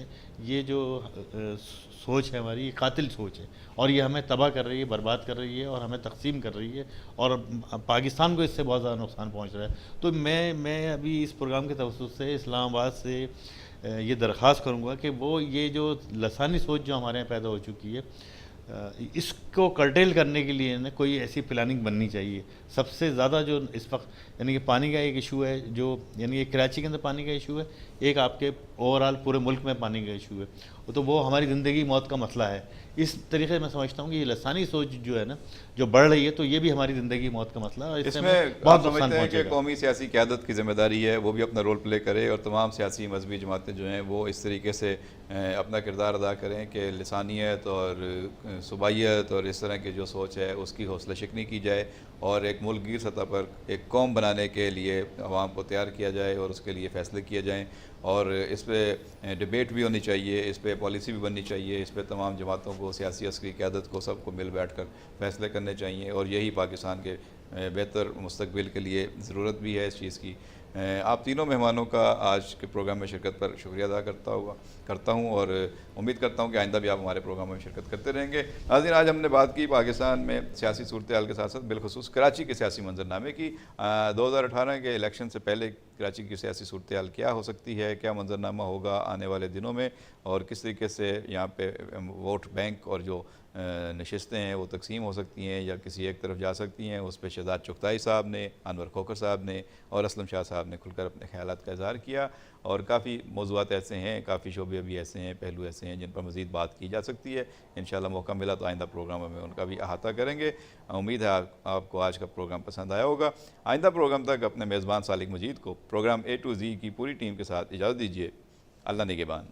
[SPEAKER 2] ये जो सोच है हमारी, ये कातिल सोच है, और ये हमें तबाह कर रही है, बर्बाद कर रही है, और हमें तकसीम कर रही है, और पाकिस्तान को इससे बहुत ज़्यादा नुकसान पहुंच रहा है। तो मैं अभी इस प्रोग्राम के तवज्जुह से इस्लामाबाद से ये दरख्वास्त करूँगा कि वो ये जो लसानी सोच जो हमारे यहाँ पैदा हो चुकी है, इसको कर्टेल करने के लिए ना कोई ऐसी प्लानिंग बननी चाहिए। सबसे ज़्यादा जो इस वक्त यानी कि पानी का एक इशू है, जो यानी कि कराची के अंदर पानी का इशू है, एक आपके ओवरऑल पूरे मुल्क में पानी का इशू है, तो वो हमारी ज़िंदगी मौत का मसला है। इस तरीके से मैं समझता हूँ कि ये लसानी सोच जो है ना जो बढ़ रही है, तो ये भी हमारी ज़िंदगी मौत का मसला है।
[SPEAKER 1] इसमें बहुत समझते हैं कि कौमी सियासी क़यादत की जिम्मेदारी है वो भी अपना रोल प्ले करे, और तमाम सियासी मजहबी जमातें जो हैं वो इस तरीके से अपना किरदार अदा करें कि लसानियत और सूबाइयत और इस तरह की जो सोच है उसकी हौसला शिकनी की जाए, और एक मुल्कगीर सतह पर एक कौम बनाने के लिए अवाम को तैयार किया जाए और उसके लिए फ़ैसले किए जाएँ। और इस पर डिबेट भी होनी चाहिए, इस पर पॉलिसी भी बननी चाहिए, इस पर तमाम जमातों को, सियासी अस्करी क़यादत को, सबको मिल बैठ कर फ़ैसले करने चाहिए, और यही पाकिस्तान के बेहतर मुस्तकबिल के लिए ज़रूरत भी है इस चीज़ की। आप तीनों मेहमानों का आज के प्रोग्राम में शिरकत पर शुक्रिया अदा करता हूँ, और उम्मीद करता हूँ कि आइंदा भी आप हमारे प्रोग्राम में शिरकत करते रहेंगे। नाज़रीन, आज हमने बात की पाकिस्तान में सियासी सूरत हाल के साथ साथ बिलखुसूस कराची के सियासी मंजरनामे की। 2018 के इलेक्शन से पहले कराची की सियासी सूरत हाल क्या हो सकती है, क्या मंजरनामा होगा आने वाले दिनों में, और किस तरीके से यहाँ पे वोट बैंक और जो नशिस्तें हैं वो तकसीम हो सकती हैं या किसी एक तरफ जा सकती हैं, उस पर शहजाद चुगताई साहब ने, अनवर खोखर साहब ने और असलम शाह साहब ने खुलकर अपने ख्यालात का इज़हार किया। और काफ़ी मौज़ूआत ऐसे हैं, काफ़ी शोबे भी ऐसे हैं, पहलू ऐसे हैं जिन पर मज़ीद बात की जा सकती है। इंशाअल्लाह मौका मिला तो आइंदा प्रोग्राम में उनका भी अहाता करेंगे। उम्मीद है आपको आज का प्रोग्राम पसंद आया होगा। आइंदा प्रोग्राम तक अपने मेज़बान सालिक मजीद को प्रोग्राम A to Z की पूरी टीम के साथ इजाज़त दीजिए। अल्लाह निगहबान।